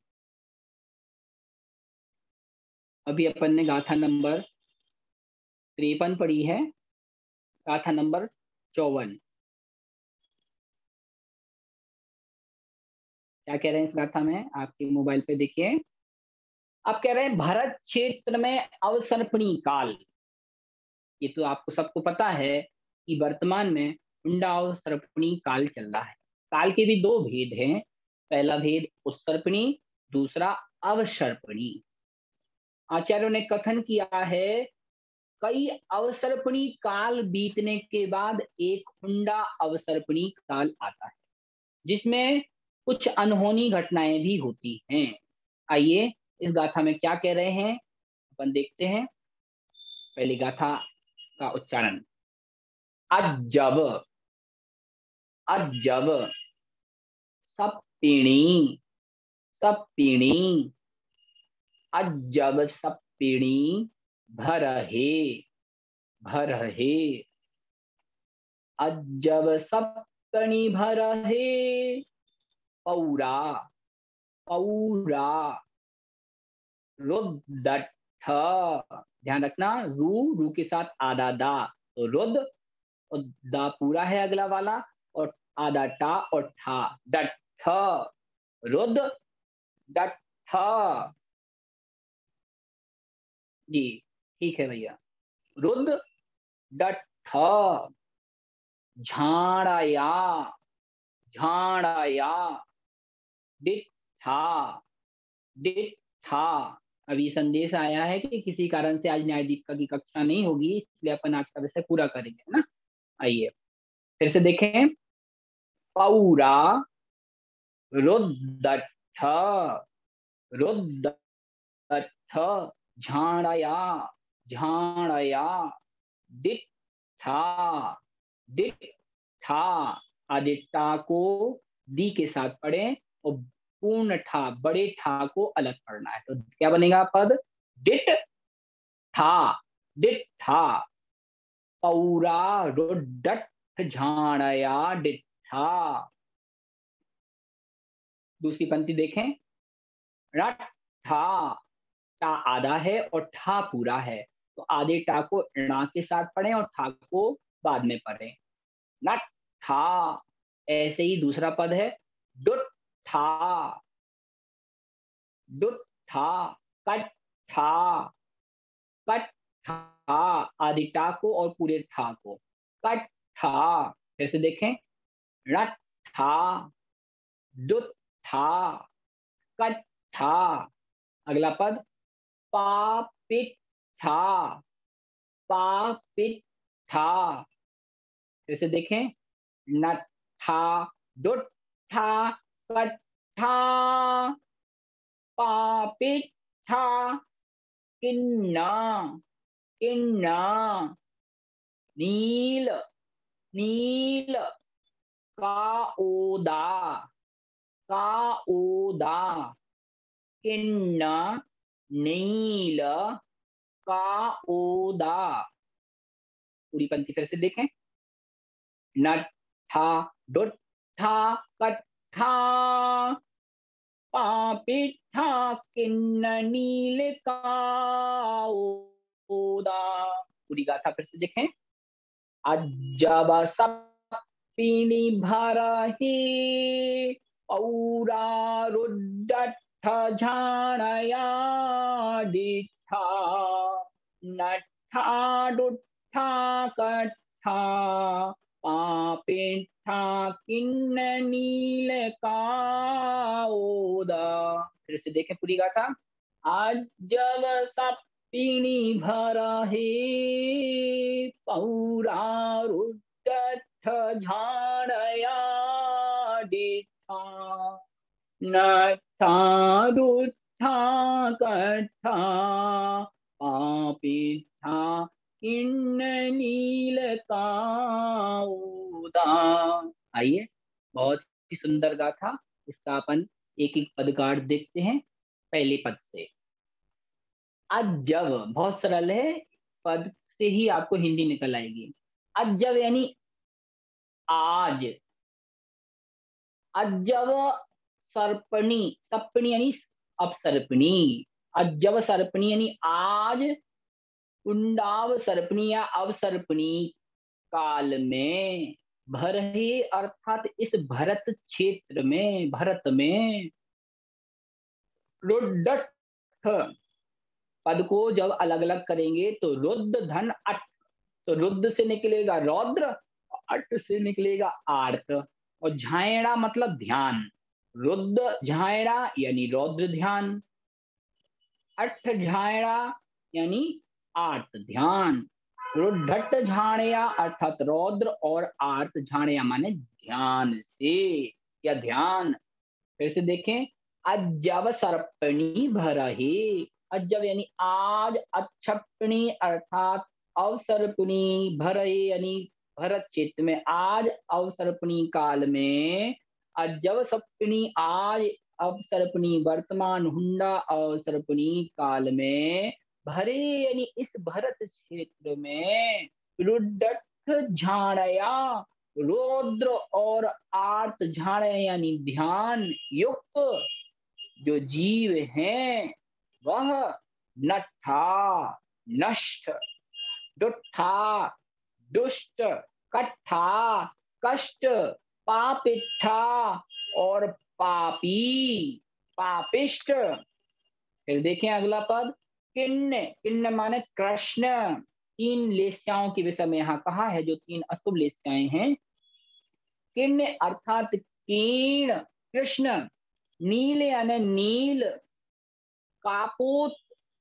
अभी अपन ने गाथा नंबर 53 पढ़ी है, गाथा नंबर 54 क्या कह रहे हैं इस गाथा में? आपके मोबाइल पे देखिए, आप कह रहे हैं भरत क्षेत्र में अवसर्पणी काल। ये तो आपको सबको पता है कि वर्तमान में हुंडा अवसर्पणी काल चल रहा है। काल के भी दो भेद हैं, पहला भेद उत्सर्पणी, दूसरा अवसर्पणी। आचार्यों ने कथन किया है, कई अवसर्पणी काल बीतने के बाद एक हुंडा अवसर्पणी काल आता है, जिसमें कुछ अनहोनी घटनाएं भी होती हैं। आइए इस गाथा में क्या कह रहे हैं अपन देखते हैं। पहली गाथा का उच्चारण, अजब, अजब, सप्पिणी, सप्पिणी, अजब सप्पिणी, भरहे, भरहे, अजब सप्तणी भरहे, पौरा, पौरा, रुद्दठ, ध्यान रखना, रू के साथ आधा दा, तो रुद, और दा पूरा है अगला वाला, और आधा टा और ठा, डठ, रुद डठ। जी ठीक है भैया, रुद डठ, झाड़या, झाड़या, डिठा, डिठा। अभी संदेश आया है कि किसी कारण से आज न्यायदीपिका की कक्षा नहीं होगी, इसलिए अपन आज का विषय पूरा करेंगे, है ना। आइए फिर से देखें, पौरा, रुद्दठ, रुद्दठ, झाड़या, झाड़या, डिठा, डिठा। ठा, आधे ठा को दी के साथ पढ़ें और पूर्ण ठा, बड़े ठा को अलग पढ़ना है। तो क्या बनेगा पद? डिट ठा, डिट ठा, पौरा रुडट झाणया डिठा। दूसरी पंक्ति देखें, रट ठा, टा आधा है और ठा पूरा है, तो आधे टा को णा के साथ पढ़ें और ठा को बाद में पढ़ें। नट ठा। ऐसे ही दूसरा पद है, डुट ठा, डुट ठा, कट ठा, कट ठा, आधे टा को और पूरे ठा को, कट ठा। कैसे देखें, रट ठा, डुट ठा, कट ठा। अगला पद, पापिट ठा, पापिट ठा। कैसे देखें, नठा, दुठा, कठा, पापिठा, किन्ना, किन्ना, नील, नील, काओदा, काओदा, किन्ना, नील, काओदा। पूरी पंक्ति फिर से देखें, नठा, दुठा, कठा, पापिठा, किन्न, नील, काओदा। पूरी गाथा फिर से देखें, अजब सपिनी भरही, पौरा रुडठ झाणया डिठा, नठा, दुठा, कठा, पापिठा, किन्न, नील, काओदा। फिर से देखें पूरी गाथा, अजब सपिनी भरही, पौरा रुडठ झाणया डिठा, नठा, दुठा, कठा, पापिठा, किन्न, नील, काओदा। आइए, बहुत ही सुंदर गाथा। इसका अपन एक एक पदकार देखते हैं। पहले पद से, अजब बहुत सरल है, पद से ही आपको हिंदी निकल आएगी। अजब यानी आज, अजब सर्पणी, सर्पणी यानी अपसर्पणी, अजब सर्पणी यानी आज, कुंडाव सर्पणी या अवसर्पणी काल में, भरहे अर्थात इस भरत क्षेत्र में, भरत में, रुद्ध, पद को जब अलग अलग करेंगे तो रुद्ध धन अट, तो रुद्ध से निकलेगा रौद्र, अट से निकलेगा आर्त, और झायड़ा मतलब ध्यान, रुद्ध झायड़ा यानी रौद्र ध्यान, अठ झायड़ा यानी आर्त ध्यान, रुद्धट झाणया अर्थात रौद्र, और आर्त झाणया माने ध्यान से या ध्यान। फिर से देखें, अजब सर्पणी भरही, अजब यानी आज, अच्छपणी अर्थात अवसर्पणी, भरही यानी भरत क्षेत्र में, आज अवसर्पणी काल में, अजब सर्पणी आज अवसर्पणी वर्तमान हुंडा अवसर्पणी काल में, भरे यानी इस भरत क्षेत्र में, रुडठ झाणया रौद्र और आर्त झाणया यानी ध्यान युक्त जो जीव हैं, वह नठा, नष्ट, दुठा, दुष्ट, कट्ठा, कष्ट, पापिठा और पापी, पापिष्ट। फिर देखें अगला पद, किन्न, किन्न माने कृष्ण, तीन लेस्याओं के विषय में यहाँ कहा है, जो तीन अशुभ लेस्याएं हैं। किन्न अर्थात कीर्ण, कृष्ण, नील यानी नील, कापोत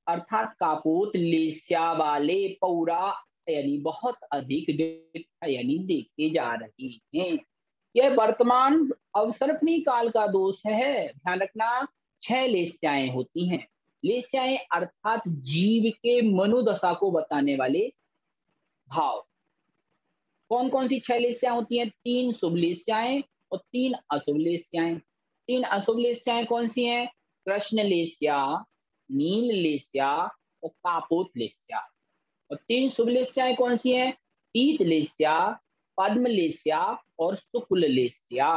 अर्थात कापोत, लेस्या वाले, पौरा यानी बहुत अधिक, यानी देखे जा रही हैं। यह वर्तमान अवसर्पणी काल का दोष है। ध्यान रखना, 6 लेस्याएं होती हैं। लेस्याएं अर्थात जीव के मनोदशा को बताने वाले भाव। कौन कौन सी 6 लेस्याएं होती हैं? 3 शुभ लेस्याएं और 3 अशुभ लेस्याएं। 3 अशुभ लेस्याएं कौन सी हैं? कृष्ण लेस्या, नील लेस्या और कापोत लेस्या। और 3 शुभ लेस्याएं कौन सी हैं? पीत लेस्या, पद्म लेस्या और शुक्ल लेस्या।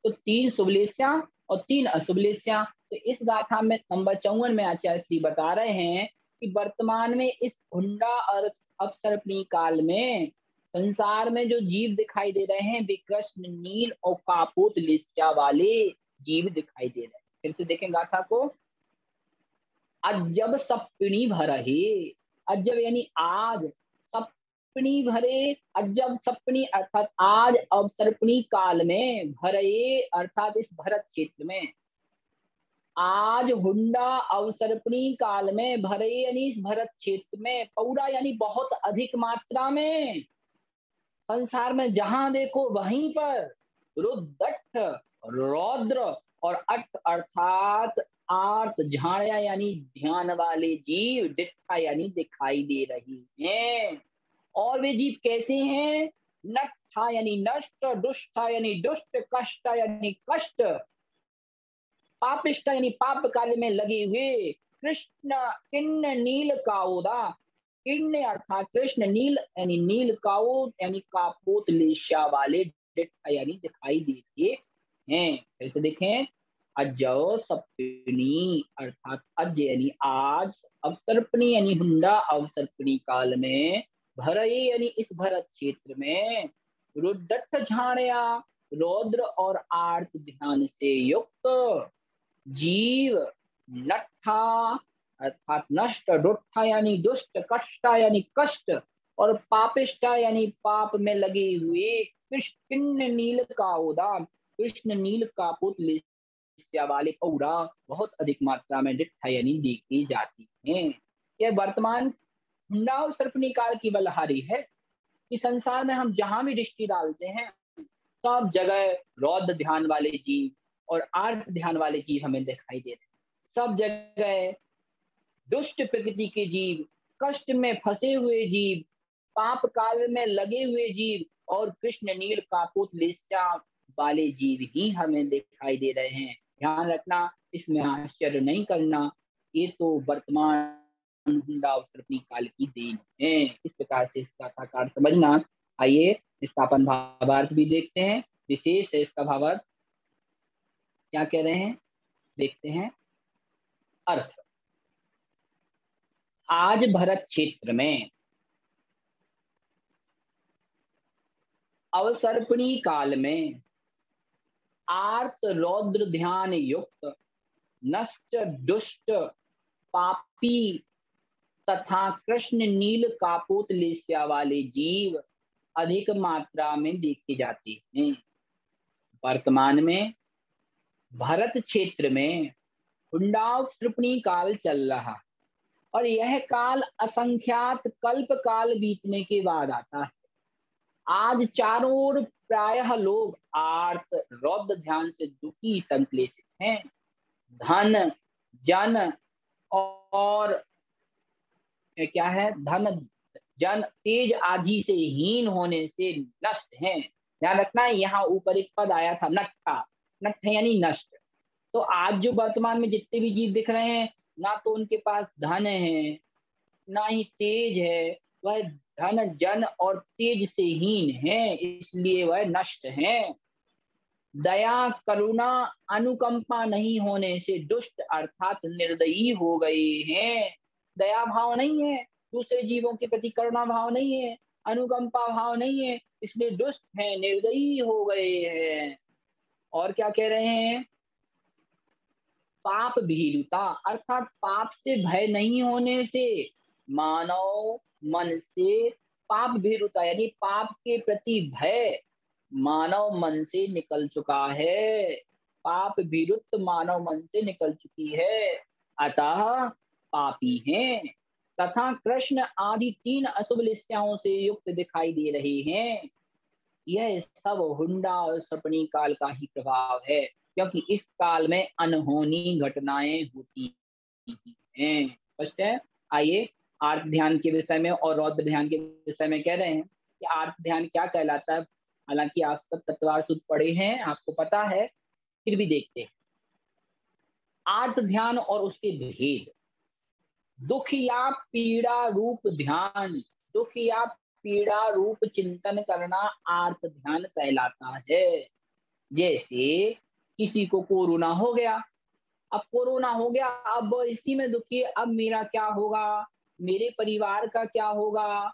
तो 3 शुभ लेस्या और 3 अशुभ लेस्या। तो इस गाथा में नंबर 54 में आचार्य श्री बता रहे हैं कि वर्तमान में इस हुंडा और अवसर्पणी काल में संसार में जो जीव दिखाई दे रहे हैं वे कृष्ण, नील और कापोत लेस्या वाले जीव दिखाई दे रहे हैं। फिर से देखें गाथा को। अजब सप्तनी भरहे, अजब यानी आज, सप्तनी भरे, अजब सप्तनी अर्थात आज अवसर्पणी काल में, भरे अर्थात इस भरत क्षेत्र में, आज हुंडा अवसर्पणी काल में, भरे यानी इस भरत क्षेत्र में, पौरा यानी बहुत अधिक मात्रा में, संसार में जहां देखो वहीं पर रुद्रट, रौद्र और अट अर्थात आर्त, झाड़िया यानी ध्यान वाले जीव, दिट्ठा यानी दिखाई दे रही हैं। और वे जीव कैसे हैं? नट्ठा यानी नष्ट, दुष्टा यानी दुष्ट, कष्ट यानी कष्ट, पापिष्ट यानी पाप कार्य में लगे हुए, कृष्ण किन्न नील काउदा, किन्न अर्थात कृष्ण, नील यानी नील काउद यानी कापोत लेस्या वाले यानी दिखाई देते हैं। ऐसे देखें, अजो सप्तनी अर्थात अज यानी आज, अवसर्पणी यानी हुंडा अवसर्पणी काल में, भरे यानी इस भरत क्षेत्र में, रुद्रट झाड़िया, रौद्र और आर्त ध्यान से युक्त जीव, नट्ठा अर्थात नष्ट, दुष्टा यानी दुष्ट, कष्टा यानी कष्ट और पापिष्टा यानी पाप में लगे हुए, कृष्ण नील का उदा, कृष्ण नील का पुत्र वाले पौरा बहुत अधिक मात्रा में दिट्ठा यानी देखी जाती है। यह वर्तमान हुंडा और सर्पनी काल की बलहारी है कि संसार में हम जहां भी दृष्टि डालते हैं सब जगह रौद्र ध्यान वाले जीव और आर्त ध्यान वाले जीव हमें दिखाई दे रहे हैं। सब जगह दुष्ट प्रकृति के जीव, कष्ट में फंसे हुए जीव, पाप काल में लगे हुए जीव और कृष्ण नील कापुत लेस्या वाले जीव ही हमें दिखाई दे रहे हैं। ध्यान रखना, इसमें आश्चर्य नहीं करना, ये तो वर्तमान हुंडा और सर्पनी काल की देन है। इस प्रकार से इसका साकार समझना। आइए इसका अपन भावार्थ भी देखते हैं। विशेष है इसका भावार्थ, क्या कह रहे हैं देखते हैं। अर्थ, आज भरत क्षेत्र में अवसर्पणी काल में आर्त रौद्र ध्यान युक्त नष्ट दुष्ट पापी तथा कृष्ण नील कापोत लेस्या वाले जीव अधिक मात्रा में देखे जाते हैं। वर्तमान में भरत क्षेत्र में हुंडावसर्पणी काल चल रहा और यह काल असंख्यात कल्प काल बीतने के बाद आता है। आज चारों ओर प्रायः लोग आर्त रौद्र ध्यान से दुखी संक्लेशित हैं। धन जन और क्या है, धन जन तेज आदि से हीन होने से नष्ट हैं। ध्यान रखना है, यहाँ ऊपर एक पद आया था नट्ठा, नट्ठ यानी नष्ट। तो आज जो वर्तमान में जितने भी जीव दिख रहे हैं, ना तो उनके पास धन है ना ही तेज है, वह धन जन और तेज से हीन है, इसलिए वह नष्ट है। दया करुणा अनुकंपा नहीं होने से दुष्ट अर्थात निर्दयी हो गए हैं। दया भाव नहीं है, दूसरे जीवों के प्रति करुणा भाव नहीं है, अनुकंपा भाव नहीं है, इसलिए दुष्ट है, निर्दयी हो गए हैं। और क्या कह रहे हैं, पाप भीरुता अर्थात पाप से भय नहीं होने से मानव मन से पाप भीरुता यानी पाप के प्रति भय मानव मन से निकल चुका है। पाप भीरुत मानव मन से निकल चुकी है, अतः पापी हैं। तथा कृष्ण आदि 3 अशुभ लिस्याओं से युक्त दिखाई दे रहे हैं। यह सब हुंडा और सर्पणी काल का ही प्रभाव है, क्योंकि इस काल में अनहोनी घटनाएं होती हैं। स्पष्ट है। आइए आर्त ध्यान के विषय में और रौद्र ध्यान के विषय में कह रहे हैं। कि आर्त ध्यान क्या कहलाता है। हालांकि आप सब तत्वार सूत्र पढ़े हैं, आपको पता है, फिर भी देखते हैं। आर्त ध्यान और उसके भेद। दुख या पीड़ा रूप ध्यान, दुख या पीड़ा रूप चिंतन करना आर्त ध्यान कहलाता है। जैसे किसी को कोरोना हो गया, अब कोरोना हो गया, अब इसी में दुखी है, अब मेरा क्या होगा, मेरे परिवार का क्या होगा।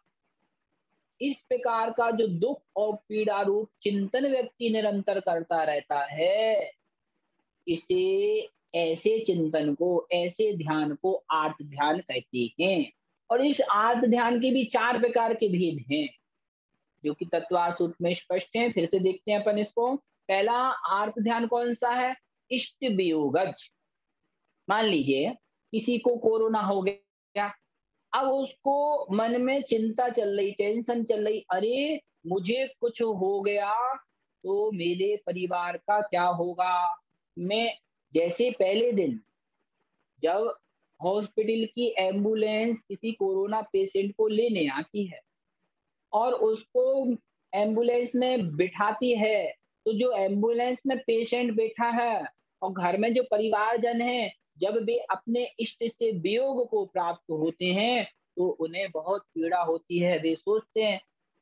इस प्रकार का जो दुख और पीड़ा रूप चिंतन व्यक्ति निरंतर करता रहता है, इसे, ऐसे चिंतन को, ऐसे ध्यान को आर्त ध्यान कहते हैं। और इस आर्त ध्यान के भी 4 प्रकार के भेद हैं, जो कि तत्वार सूत्र में स्पष्ट है। फिर से देखते हैं अपन इसको। पहला आर्त ध्यान कौन सा है? इष्ट वियोगज। मान लीजिए किसी को कोरोना हो गया, अब उसको मन में चिंता चल रही, टेंशन चल रही, अरे मुझे कुछ हो गया तो मेरे परिवार का क्या होगा। मैं, जैसे पहले दिन जब हॉस्पिटल की एम्बुलेंस किसी कोरोना पेशेंट को लेने आती है और उसको एम्बुलेंस में बिठाती है, तो जो एम्बुलेंस में पेशेंट बैठा है और घर में जो परिवारजन हैं, जब वे अपने इष्ट से वियोग को प्राप्त होते हैं तो उन्हें बहुत पीड़ा होती है। वे सोचते हैं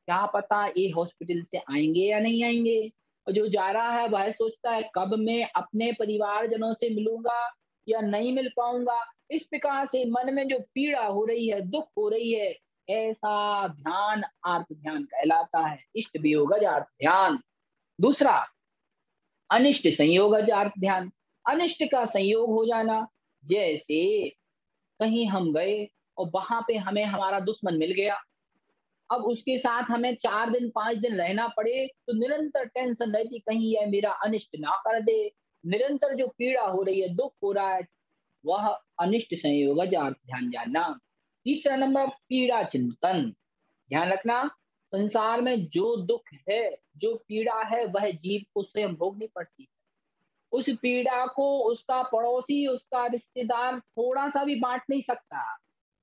क्या पता ये हॉस्पिटल से आएंगे या नहीं आएंगे, और जो जा रहा है वह सोचता है कब मैं अपने परिवारजनों से मिलूंगा या नहीं मिल पाऊंगा। इस प्रकार से मन में जो पीड़ा हो रही है, दुख हो रही है, ऐसा ध्यान आर्त ध्यान कहलाता है, इष्ट वियोगज आर्त ध्यान। दूसरा अनिष्ट संयोगज आर्त ध्यान, अनिष्ट का संयोग हो जाना। जैसे कहीं हम गए और वहां पे हमें हमारा दुश्मन मिल गया, अब उसके साथ हमें 4 दिन 5 दिन रहना पड़े तो निरंतर टेंशन रहती कहीं यह मेरा अनिष्ट ना कर दे। निरंतर जो पीड़ा हो रही है, दुख हो रहा है, वह अनिष्ट संयोगज आर्त ध्यान जानना। तीसरा नंबर पीड़ा चिंतन। ध्यान रखना, संसार में जो दुख है, जो पीड़ा है, वह जीव को स्वयं भोगनी पड़ती है। उस पीड़ा को उसका पड़ोसी, उसका रिश्तेदार थोड़ा सा भी बांट नहीं सकता।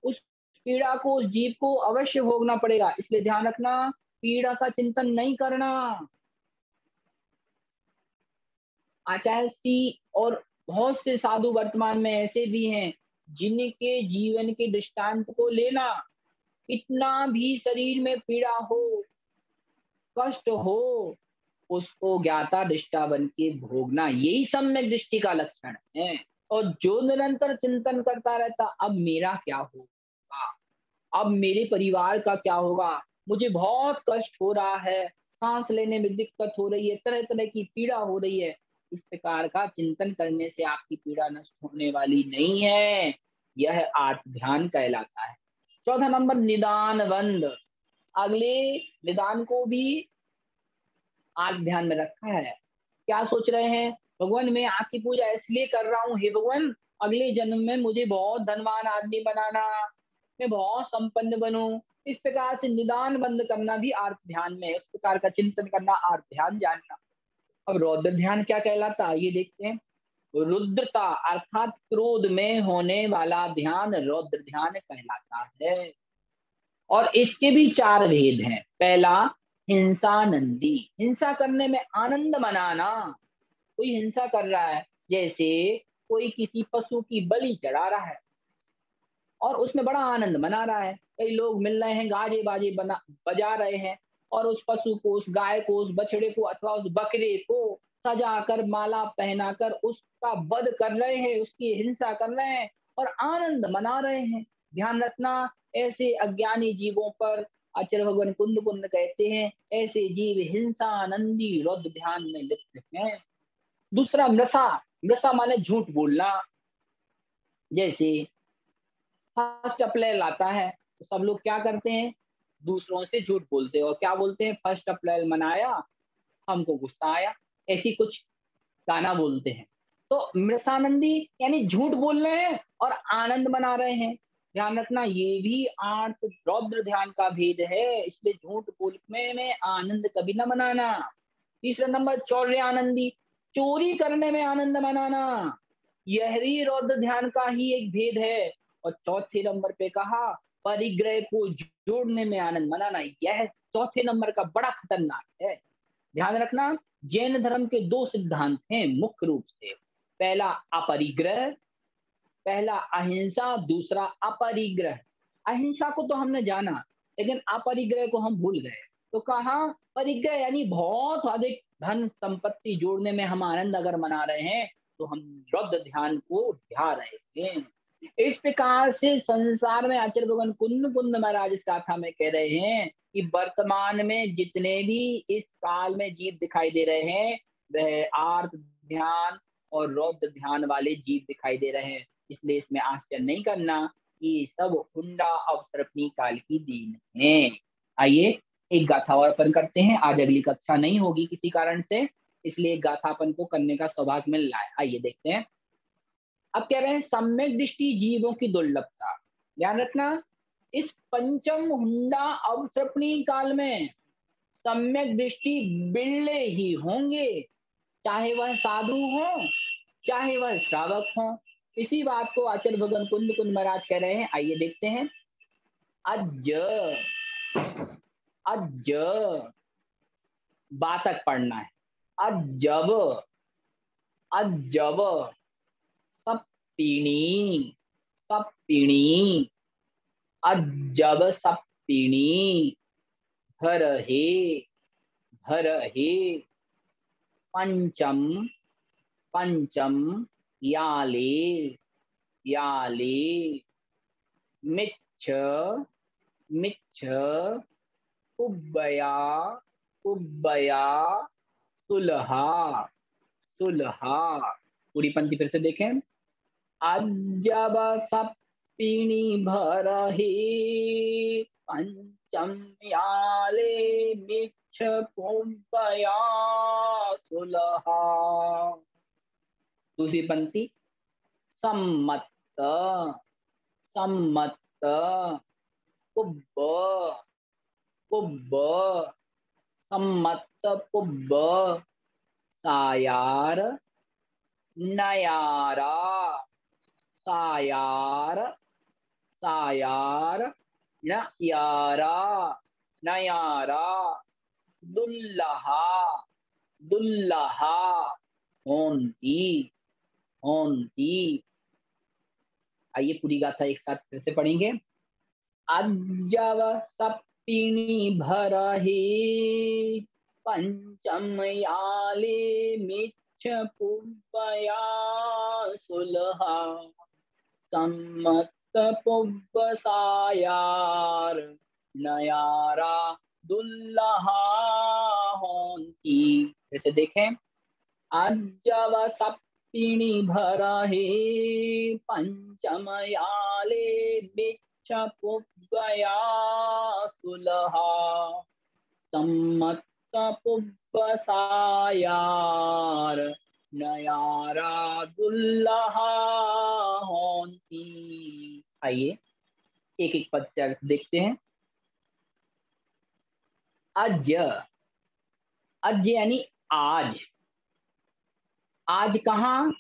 उस पीड़ा को उस जीव को अवश्य भोगना पड़ेगा। इसलिए ध्यान रखना, पीड़ा का चिंतन नहीं करना। आचार्य जी और बहुत से साधु वर्तमान में ऐसे भी हैं जिनके जीवन के दृष्टांत को लेना, इतना भी शरीर में पीड़ा हो, कष्ट हो, उसको ज्ञाता दृष्टा बन के भोगना, यही सम्यक दृष्टि का लक्षण है। और जो निरंतर चिंतन करता रहता, अब मेरा क्या होगा, अब मेरे परिवार का क्या होगा, मुझे बहुत कष्ट हो रहा है, सांस लेने में दिक्कत हो रही है, तरह तरह की पीड़ा हो रही है, इस प्रकार का चिंतन करने से आपकी पीड़ा नष्ट होने वाली नहीं है। यह आर्त ध्यान कहलाता है। चौथा नंबर निदान बंद। अगले निदान को भी आर्त ध्यान में रखा है। क्या सोच रहे हैं, भगवान मैं आपकी पूजा इसलिए कर रहा हूँ, हे भगवान अगले जन्म में मुझे बहुत धनवान आदमी बनाना, मैं बहुत संपन्न बनूं। इस प्रकार से निदान बंद करना भी आर्त ध्यान में है। इस प्रकार का चिंतन करना आर्त ध्यान जानना। अब रौद्र ध्यान क्या कहलाता है, ये देखते हैं। रुद्रता अर्थात क्रोध में होने वाला ध्यान रौद्र ध्यान कहलाता है। और इसके भी 4 भेद हैं। पहला हिंसानंदी, हिंसा करने में आनंद मनाना। कोई हिंसा कर रहा है, जैसे कोई किसी पशु की बलि चढ़ा रहा है और उसमें बड़ा आनंद मना रहा है, कई लोग मिल रहे हैं, गाजे बाजे बजा रहे हैं और उस पशु को, उस गाय को, उस बछड़े को अथवा उस बकरे को सजाकर, माला पहनाकर उसका वध कर रहे हैं, उसकी हिंसा कर रहे हैं और आनंद मना रहे हैं। ध्यान रखना, ऐसे अज्ञानी जीवों पर आचार्य भगवान कुंद कुंद कहते हैं, ऐसे जीव हिंसा आनंदी रौद्र ध्यान में लिप्त हैं। दूसरा मृषा, मृषा माने झूठ बोलना। जैसे 1 अप्रैल आता है तो सब लोग क्या करते हैं, दूसरों से झूठ बोलते हैं और क्या बोलते हैं, 1 अप्रैल मनाया, हमको गुस्सा आया, ऐसी कुछ गाना बोलते हैं। तो मृषानंदी यानी झूठ बोल रहे हैं और आनंद मना रहे हैं। ध्यान रखना, ये भी आर्त रौद्र ध्यान का भेद है, इसलिए झूठ बोलने में आनंद कभी न मनाना। तीसरा नंबर चौर्य आनंदी, चोरी करने में आनंद मनाना, यह भी रौद्र ध्यान का ही एक भेद है। और चौथे नंबर पे कहा परिग्रह को जोड़ने में आनंद मनाना, यह चौथे नंबर का बड़ा खतरनाक है। ध्यान रखना, जैन धर्म के दो सिद्धांत हैं मुख्य रूप से। पहला अपरिग्रह, पहला अहिंसा, दूसरा अपरिग्रह। अहिंसा को तो हमने जाना, लेकिन अपरिग्रह को हम भूल गए। तो कहा परिग्रह यानी बहुत अधिक धन संपत्ति जोड़ने में हम आनंद अगर मना रहे हैं तो हम रौद्र ध्यान को ध्या रहे हैं। इस प्रकार से संसार में आचार्य भगवान कुंद कुंद महाराज इस गाथा में कह रहे हैं कि वर्तमान में जितने भी इस काल में जीव दिखाई दे रहे हैं वह आर्त ध्यान और रौद्र ध्यान वाले जीव दिखाई दे रहे हैं। इसलिए इसमें आश्चर्य नहीं करना कि सब हुंडा अवसर्पणी काल की दीन है। आइए एक गाथा और अपन करते हैं, आज अगली कक्षा नहीं होगी किसी कारण से, इसलिए गाथा अपन को करने का सौभाग्य मिल रहा है। आइए देखते हैं। अब कह रहे हैं सम्यक दृष्टि जीवों की दुर्लभता। ध्यान रखना, इस पंचम हुंडा अवसर्पणी काल में सम्यक दृष्टि बिरले ही होंगे, चाहे वह साधु हो चाहे वह श्रावक हो। इसी बात को आचार्य भगवान कुंद कुंद महाराज कह रहे हैं। आइए देखते हैं। अज अज बातक पढ़ना है। अजब अजब सप्तीणी सप्तीणी अजब सप्तीणी भरहे भरहे पंचम पंचम याले याले मिच्छ मिच्छ उब्बया उब्बया सुलहा सुलहा। पूरी पंक्ति फिर से देखें। अजब सप्तीणी भरहे पंचम याले मिच्छ उब्बया सुलहा। दूसरी पंक्ति सम्मत सम्मत पुब्ब पुब्ब सम्मत पुब्ब सायार नयारा सायार सायार नयारा नयारा दुल्लहा दुल्लहा होंती होंती। आइए पूरी गाथा एक साथ फिर से पढ़ेंगे। अजब सप्तीणी भरहे पंचम याले मिच्छ पुब्बया सुलहा सम्मत पुब्ब सायार नयारा दुल्लहा होंती। जैसे देखें। अजब सप्तीणी भरहे पंचम याले मिच्छ पुब्बया सुलहा सम्मत पुब्ब सायार नयारा दुल्लहा होंती। आइए एक एक पद से अर्थ देखते हैं। अज अज यानी आज, आज कहाँ?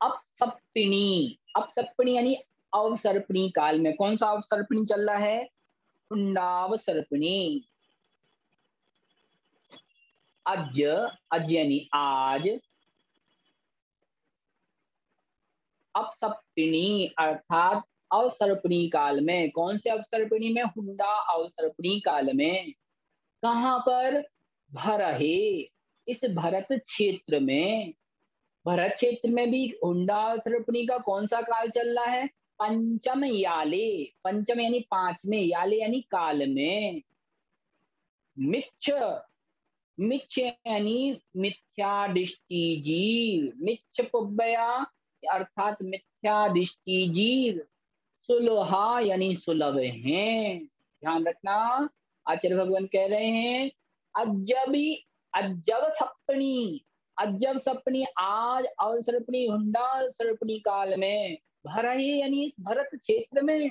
अपसप्तमी अपसप्तमी यानी अवसर्पणी काल में। कौन सा अवसर्पणी चल रहा है? हुंडावसर्पणी। अज अज यानी आज, अपसप्तमी अर्थात अवसर्पणी काल में। कौन से अवसर्पणी में? हुंडा अवसर्पणी काल में। कहाँ पर? भरहे, इस भरत क्षेत्र में। भरत क्षेत्र में भी हुंडा अवसर्पणी का कौन सा काल चल रहा है? पंचम याले, पंचम यानी पांचवें, याले यानी काल में। मिच्छ मिच्छ यानी मिथ्या दृष्टि जीव, मिच्छ पुब्बया अर्थात मिथ्या दृष्टि जीव। सुलहा यानी सुलभ हैं। ध्यान रखना, आचार्य भगवान कह रहे हैं अजबी अजब सप्तमी, अजब सप्तमी आज अवसर्पणी हुंडा अवसर्पणी काल में। भरही यानी इस भरत क्षेत्र में।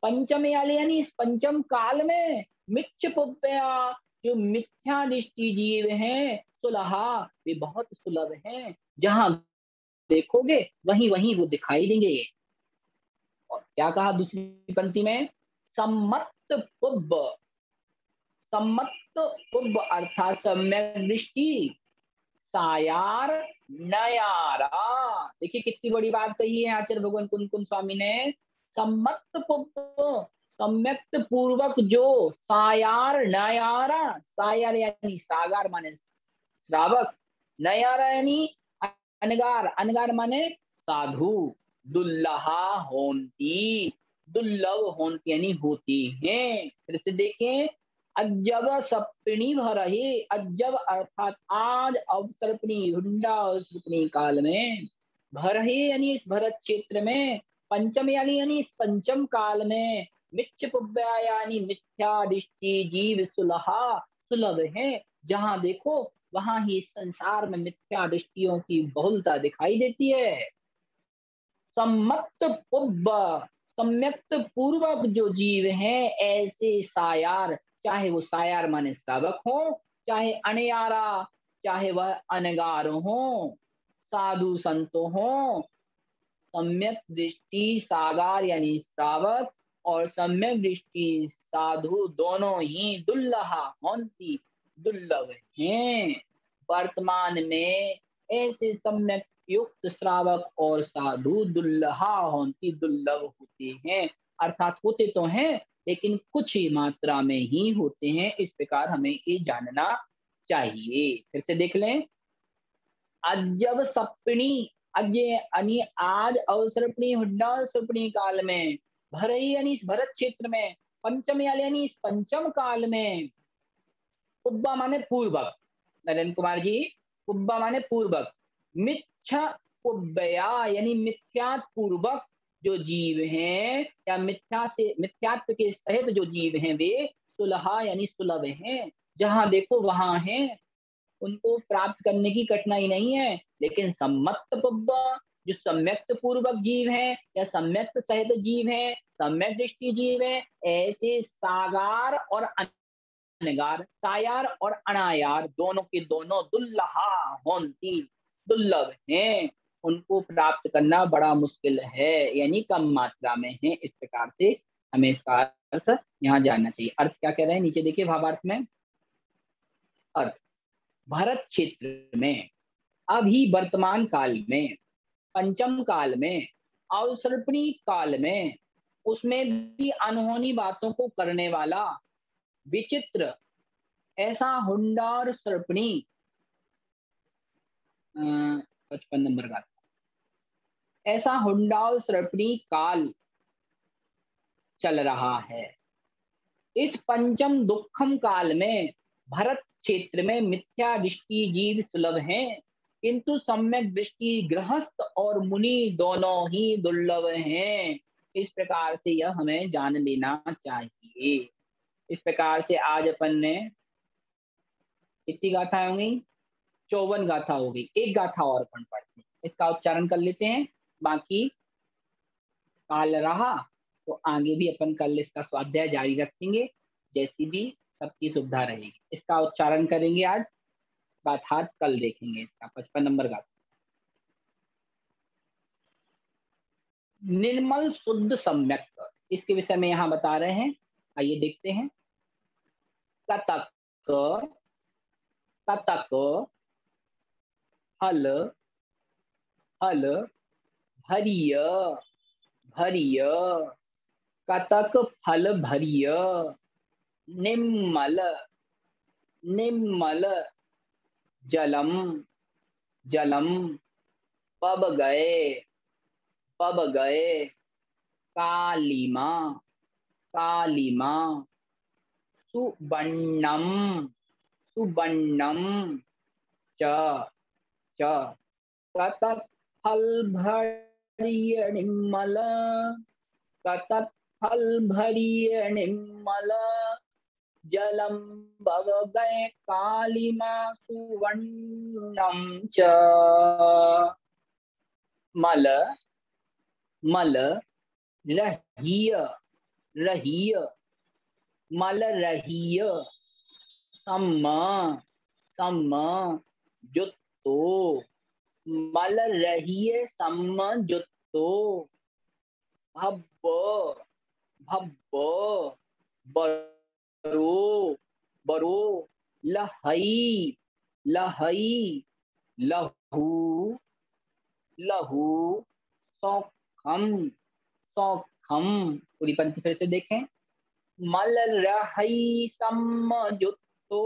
पंचम याले यानी इस पंचम काल में। मिच्छ पुब्बया जो मिथ्या दृष्टि जीव हैं, सुलहा वे बहुत सुलभ हैं, जहां देखोगे वहीं वहीं वो दिखाई देंगे। और क्या कहा दूसरी पंक्ति में? सम्मत पुब्ब, सम्मत पुब्ब अर्थात सम्यक दृष्टि, सायार नयारा। देखिए कितनी बड़ी बात कही है आचार्य भगवान कुन कुन स्वामी ने। सम्मत पुब्ब, सम्यक पूर्वक जो, सायार नयारा, सायार यानी सागर माने श्रावक, नयारा यानी अनगार, अनगार माने साधु, दुल्लहा होंती, दुर्लभ होंती यानी होती हैं। फिर से देखें, अजब सप्तनी भरही, अजब अर्थात आज, अवसर्पणी हुंडा अवसर्पणी काल में, भरही यानी इस भरत क्षेत्र में, पंचम यानी इस पंचम काल में, मिच्छ पुब्या यानी मिथ्या दृष्टि जीव सुलहा, सुलभ है। जहां देखो वहां ही संसार में मिथ्या दृष्टियों की बहुलता दिखाई देती है। सम्मत पुब्ब, सम्यक्त पूर्वक जो जीव हैं ऐसे सायार, चाहे वो सायार माने श्रावक हो, चाहे अनयारा, चाहे वह अनगार हो, साधु संतो हो, सम्यक दृष्टि सागार यानी श्रावक और सम्यक दृष्टि साधु दोनों ही दुल्लहा होंती, दुर्लभ हैं। वर्तमान में ऐसे सम्यक युक्त श्रावक और साधु दुल्लहा होंती, दुर्लभ होते हैं। अर्थात होते तो हैं लेकिन कुछ ही मात्रा में ही होते हैं। इस प्रकार हमें ये जानना चाहिए। फिर से देख लें, अजब सप्तनी, अजय यानी आज अवसर्पणी हुड्डा अवसर्पणी काल में, भरई यानी इस भरत क्षेत्र में, पंचम यानी इस पंचम काल में, पुब्बा माने पूर्वक, नरेंद्र कुमार जी, पुब्बा माने पूर्वक, मिथ्या पुब्बया यानी मिथ्या पूर्वक जो जीव हैं या मिथ्या से मिथ्यात्व के सहित जो जीव हैं वे सुलहा यानी सुलभ हैं। जहां देखो वहां हैं, उनको प्राप्त करने की कठिनाई नहीं है। लेकिन सम्मत पुब्बा जो सम्यक्त पूर्वक जीव है या सम्यक्त सहित जीव है, सम्यक दृष्टि जीव है, ऐसे सागार और अनगार, सायार और अनायार दोनों के दोनों दुल्लहा होंती, दुर्लभ हैं। उनको प्राप्त करना बड़ा मुश्किल है यानी कम मात्रा में है। इस प्रकार से हमें इसका अर्थ यहाँ जानना चाहिए। अर्थ क्या कह रहे हैं नीचे देखिए भावार्थ में। अर्थ, भरत क्षेत्र में अभी वर्तमान काल में, पंचम काल में, अवसर्पणी काल में, उसमें भी अनहोनी बातों को करने वाला विचित्र ऐसा हुंडा और सर्पणी, 55 नंबर का, ऐसा हुंडा और सर्पणी काल चल रहा है। इस पंचम दुखम काल में भरत क्षेत्र में मिथ्या दृष्टि जीव सुलभ हैं, किंतु सम्यक दृष्टि गृहस्थ और मुनि दोनों ही दुर्लभ हैं। इस प्रकार से यह हमें जान लेना चाहिए। इस प्रकार से आज अपन ने कितनी गाथा होंगी, 54 गाथा होगी। एक गाथा और अपन पढ़ते हैं, इसका उच्चारण कर लेते हैं। बाकी काल रहा तो आगे भी अपन कल इसका स्वाध्याय जारी रखेंगे, जैसी भी सबकी सुविधा रहेगी। इसका उच्चारण करेंगे आज, गाथा कल देखेंगे। इसका 55 नंबर गाथा। निर्मल शुद्ध सम्यक, इसके विषय में यहाँ बता रहे हैं, आइए देखते हैं। कतक, कतक हल, हल भरिय, भरिय, कतक फल भरिय, निम्मल, निम्मल, जलम, जलम, पब गए, पब गए, कालिमा, कालिमा, सुबन्नम, सुबन्नम, च, च, कतक फल भरिय निम्मल, कतक फल भरिय निम्मल, जलम बव गए कालिमा सुवर्णम च। मल, मल रहिय, रहिय, मल रहिय, सम्म, सम्म, जुत्तो, मल रहिय सम्म जुत्तो, भब्ब, भब्ब बरो बरो लहई लहई लहू लहू सौखम सौखम। पूरी पंक्ति फिर से देखें। मल रही सम्मजुत्तो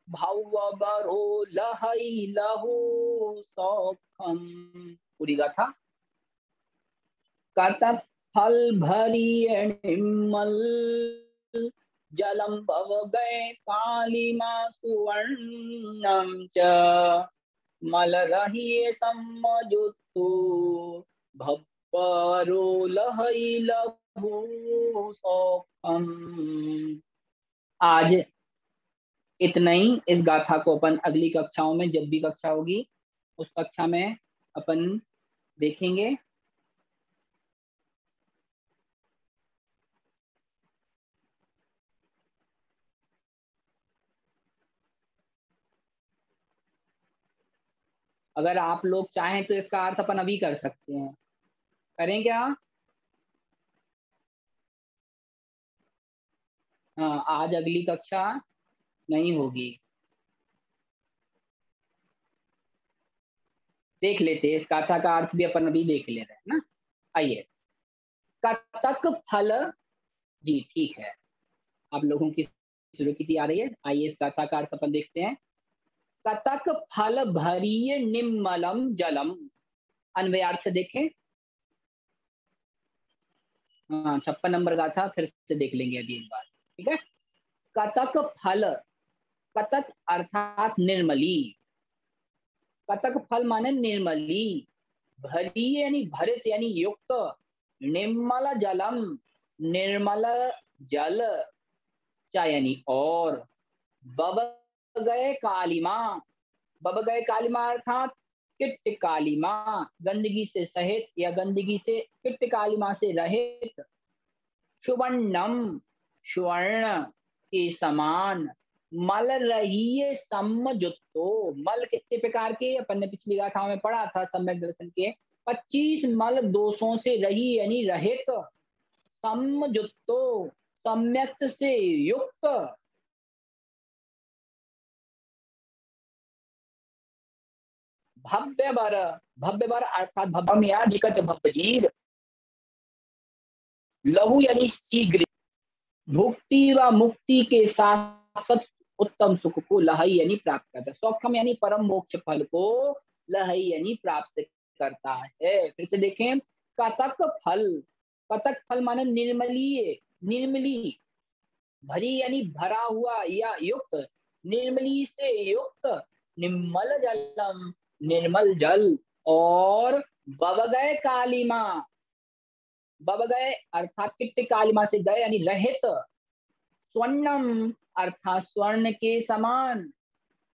भव बरो लहई लहू सौखम। पूरी गाथा। कतक फल भरी निम्मल जलम भव गए कालिमा सुवर्णम च मल रही सम्मजुत्तो भव्वरो लहई लहू सौखम। आज इतना ही। इस गाथा को अपन अगली कक्षाओं में, जब भी कक्षा होगी उस कक्षा में अपन देखेंगे। अगर आप लोग चाहें तो इसका अर्थ अपन अभी कर सकते हैं। करें क्या? हाँ, आज अगली कक्षा नहीं होगी। देख लेते हैं, इस गाथा का अर्थ भी अपन अभी देख ले रहे हैं ना। आइए। कतक फल। जी ठीक है, आप लोगों की स्वीकृति आ रही है। आइए इस गाथा का अर्थ अपन देखते हैं। कतक फल भरीय निम्मलम जलम। अन्वयार्थ से देखें। हाँ, 56 नंबर गाथा फिर से देख लेंगे अभी एक बार। ठीक है। कतक फल, कतक अर्थात निर्मली। कतक फल माने निर्मली। भरी यानी भरित यानी युक्त। निर्मल जलम, निर्मल जल। चा यानी और। बब गए कालिमा, बब गए कालिमा अर्थात किट कालिमा, गंदगी से सहित या गंदगी से किट कालिमा से रहित। सुवर्णम, स्वर्ण के समान। मल रही सम्मजुत्तो, मल कितने प्रकार के अपन ने पिछली गाथाओं में पढ़ा था सम्यक दर्शन के। 25 मल दोषों से रही यानी रहित। सम्मजुत्तो, सम्यक से युक्त। भव्य वर, भव्य वर अर्थात भव्य या निकट भव्य जीव। लहु यानी शीघ्र। भुक्ति व मुक्ति के साथ साथ उत्तम सुख को लहई यानी प्राप्त करता है। सौखम यानी परम मोक्ष फल को लहई यानी प्राप्त करता है। फिर से देखें। कतक फल, कतक फल माने निर्मलीय, निर्मली। भरी यानी भरा हुआ या युक्त। निर्मली से युक्त। निर्मल जलम, निर्मल जल। और बब गए कालिमा, बब गए अर्थात किट्ट कालिमा से गए यानी रहित। स्वर्णम अर्थात स्वर्ण के समान।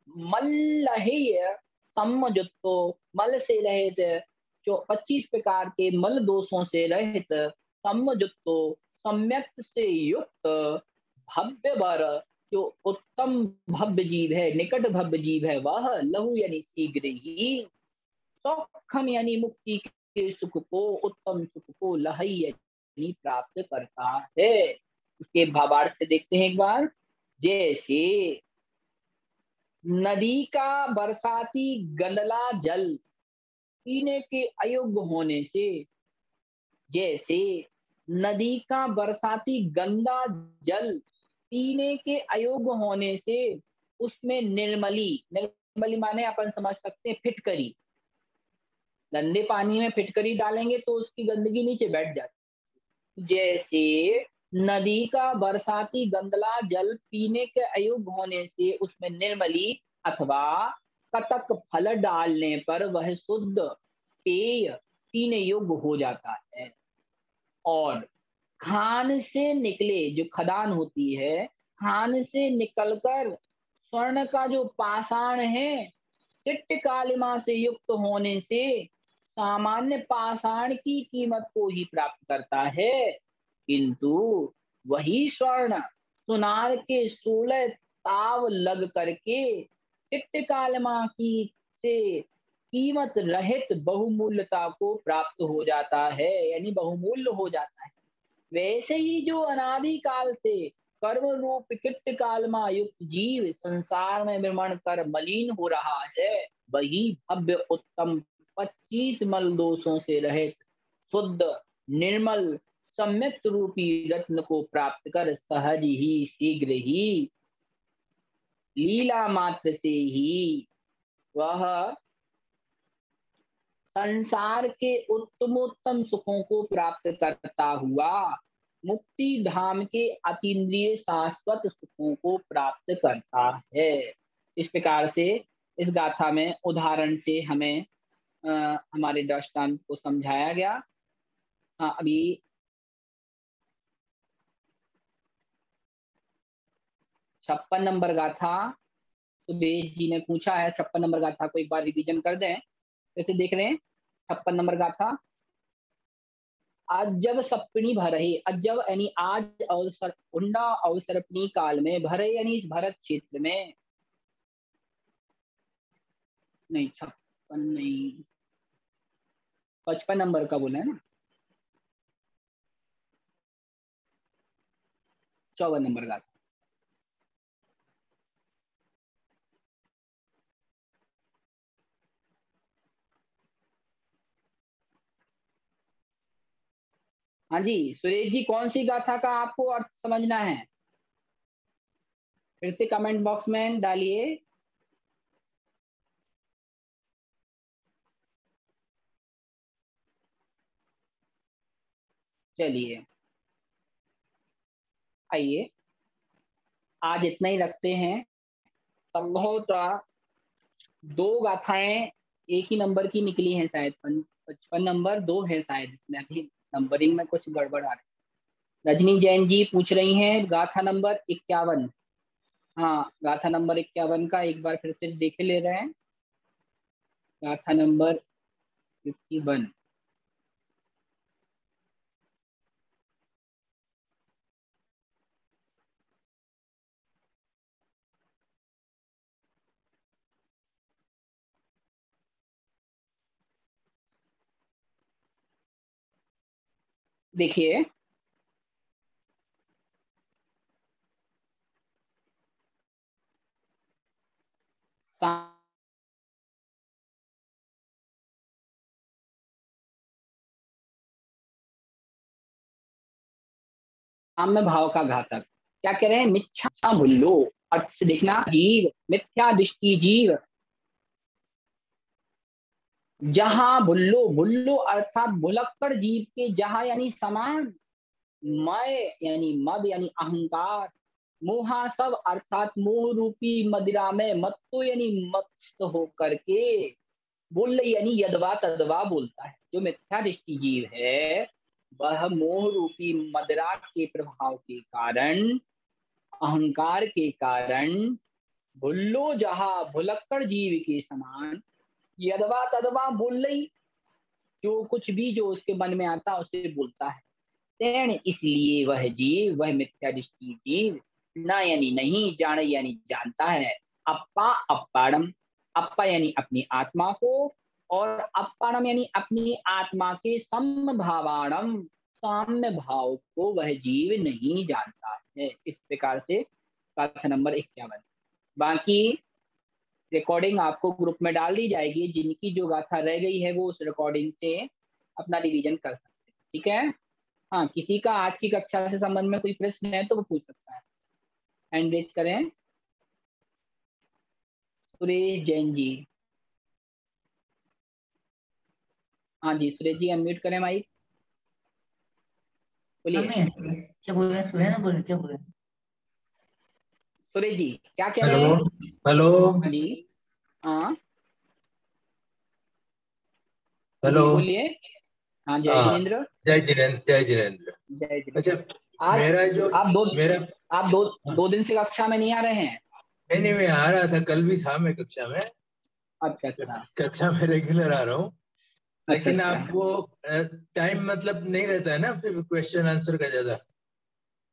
मल्लहेय सम्मजुत्तो, मल से रहित, जो 25 प्रकार के मल दोषों से रहित। सम्मजुत्तो, सम्यक से युक्त। भव्य वर, जो उत्तम भव्य जीव है, निकट भव्य जीव है, वह लहु यानी शीघ्र ही। सौखम यानी मुक्ति के सुख को, उत्तम सुख को लहई यानी प्राप्त करता है। इसके भावार्थ से देखते हैं एक बार। जैसे नदी का बरसाती गंदला जल पीने के अयोग्य होने से, जैसे नदी का बरसाती गंदा जल पीने के अयोग्य होने से उसमें निर्मली, निर्मली माने अपन समझ सकते हैं फिटकरी। गंदे पानी में फिटकरी डालेंगे तो उसकी गंदगी नीचे बैठ जाती। जैसे नदी का बरसाती गंदला जल पीने के अयोग्य होने से उसमें निर्मली अथवा कतक फल डालने पर वह शुद्ध पेय पीने योग्य हो जाता है। और खान से निकले, जो खदान होती है, खान से निकलकर स्वर्ण का जो पाषाण है, चिट्ट कालिमा से युक्त होने से सामान्य पाषाण की कीमत को ही प्राप्त करता है। किंतु वही स्वर्ण सुनार के 16 ताव लग करके चिट्ट कालिमा की से कीमत रहित बहुमूल्यता को प्राप्त हो जाता है, यानी बहुमूल्य हो जाता है। वैसे ही जो अनादि काल से कर्म रूप कृत्य काल में युक्त जीव संसार में भ्रमण कर मलिन हो रहा है, वही भव्य उत्तम 25 मल दोषों से रहित शुद्ध निर्मल सम्यक रूपी रत्न को प्राप्त कर सहज ही शीघ्र ही लीला मात्र से ही वह संसार के उत्तमोत्तम सुखों को प्राप्त करता हुआ मुक्ति धाम के अतीन्द्रिय शाश्वत सुखों को प्राप्त करता है। इस प्रकार से इस गाथा में उदाहरण से हमें हमारे दृष्टांत को समझाया गया। हाँ, अभी 56 नंबर गाथा सुदेश जी ने पूछा है। 56 नंबर गाथा को एक बार रिवीजन कर दें। जैसे देख रहे हैं 56 नंबर गाथा, अजब सपनी भरहे, अजब यानी आज अवसर उन्ना अवसरपनी काल में, भरे यानी इस भरत क्षेत्र में, नहीं 56 नहीं 55 नंबर का बोला है ना, 54 नंबर का। हाँ जी सुरेश जी, कौन सी गाथा का आपको अर्थ समझना है? फिर से कमेंट बॉक्स में डालिए। चलिए आइए आज इतना ही रखते हैं। संभवतः 2 गाथाएं एक ही नंबर की निकली हैं शायद, 55 नंबर 2 है शायद, इसमें अभी नंबरिंग में कुछ गड़बड़ आ रही है। रजनी जैन जी पूछ रही हैं गाथा नंबर 51। हाँ गाथा नंबर 51 का एक बार फिर से देख ले रहे हैं। गाथा नंबर 51, देखिए साम्य भाव का घातक क्या कह रहे हैं? मिथ्या भूलो, अर्थ से देखना, जीव मिथ्या दृष्टि जीव, जहां भुल्लो, भुल्लो अर्थात भुलक्कड़ जीव के, जहां यानी समान, मय यानी मद यानी अहंकार, मोहासव अर्थात मोह रूपी मदिरा में मत्तो यानी मस्त होकर के, बोल यानी यदवा तदवा बोलता है। जो मिथ्या दृष्टि जीव है वह मोह रूपी मदिरा के प्रभाव के कारण, अहंकार के कारण भुल्लो जहा भुलक्कड़ जीव के समान, यदवा तदवा बोल रही, जो कुछ भी जो उसके मन में आता उसे बोलता है। तेण इसलिए वह जीव, वह मिथ्या दृष्टि जीव, न यानी नहीं, जान यानी जानता है, अप्पा अप्पाड़म, अप्पा यानी अपनी आत्मा को, और अप्पाड़म यानी अपनी आत्मा के समभावाणम, साम्य भाव को वह जीव नहीं जानता है। इस प्रकार से कथा नंबर 51। बाकी रिकॉर्डिंग आपको ग्रुप में डाल दी जाएगी, जिनकी जो गाथा रह गई है वो उस रिकॉर्डिंग से अपना रिवीजन कर सकते हैं। ठीक है। हाँ, किसी का आज की कक्षा से संबंध में कोई प्रश्न है तो वो पूछ सकता है। हैंड रेज करें। सुरेश जैन जी, हाँ जी सुरेश जी अनम्यूट करें माइक, बोलिए। क्या बोल रहे हैं? सुने ना, बोल क्या बोल रहे हैं? सुरेश जी क्या कह रहे हेलो हैं? हेलो हाँ जी, हाँ हेलो। जी बोलिए। हाँ जय हाँ, जिनेन्द्र। जय जिनेन्द्र, जय जिनेन्द्र। जय अच्छा, जिनेन्द्र। आज मेरा जो आप दो मेरा आप दो हाँ, 2 दिन से कक्षा में नहीं आ रहे हैं? नहीं मैं आ रहा था, कल भी था मैं कक्षा में। अच्छा अच्छा कक्षा में रेगुलर आ रहा हूँ, अच्छा लेकिन अच्छा। आप वो टाइम मतलब नहीं रहता है ना फिर क्वेश्चन आंसर का ज्यादा।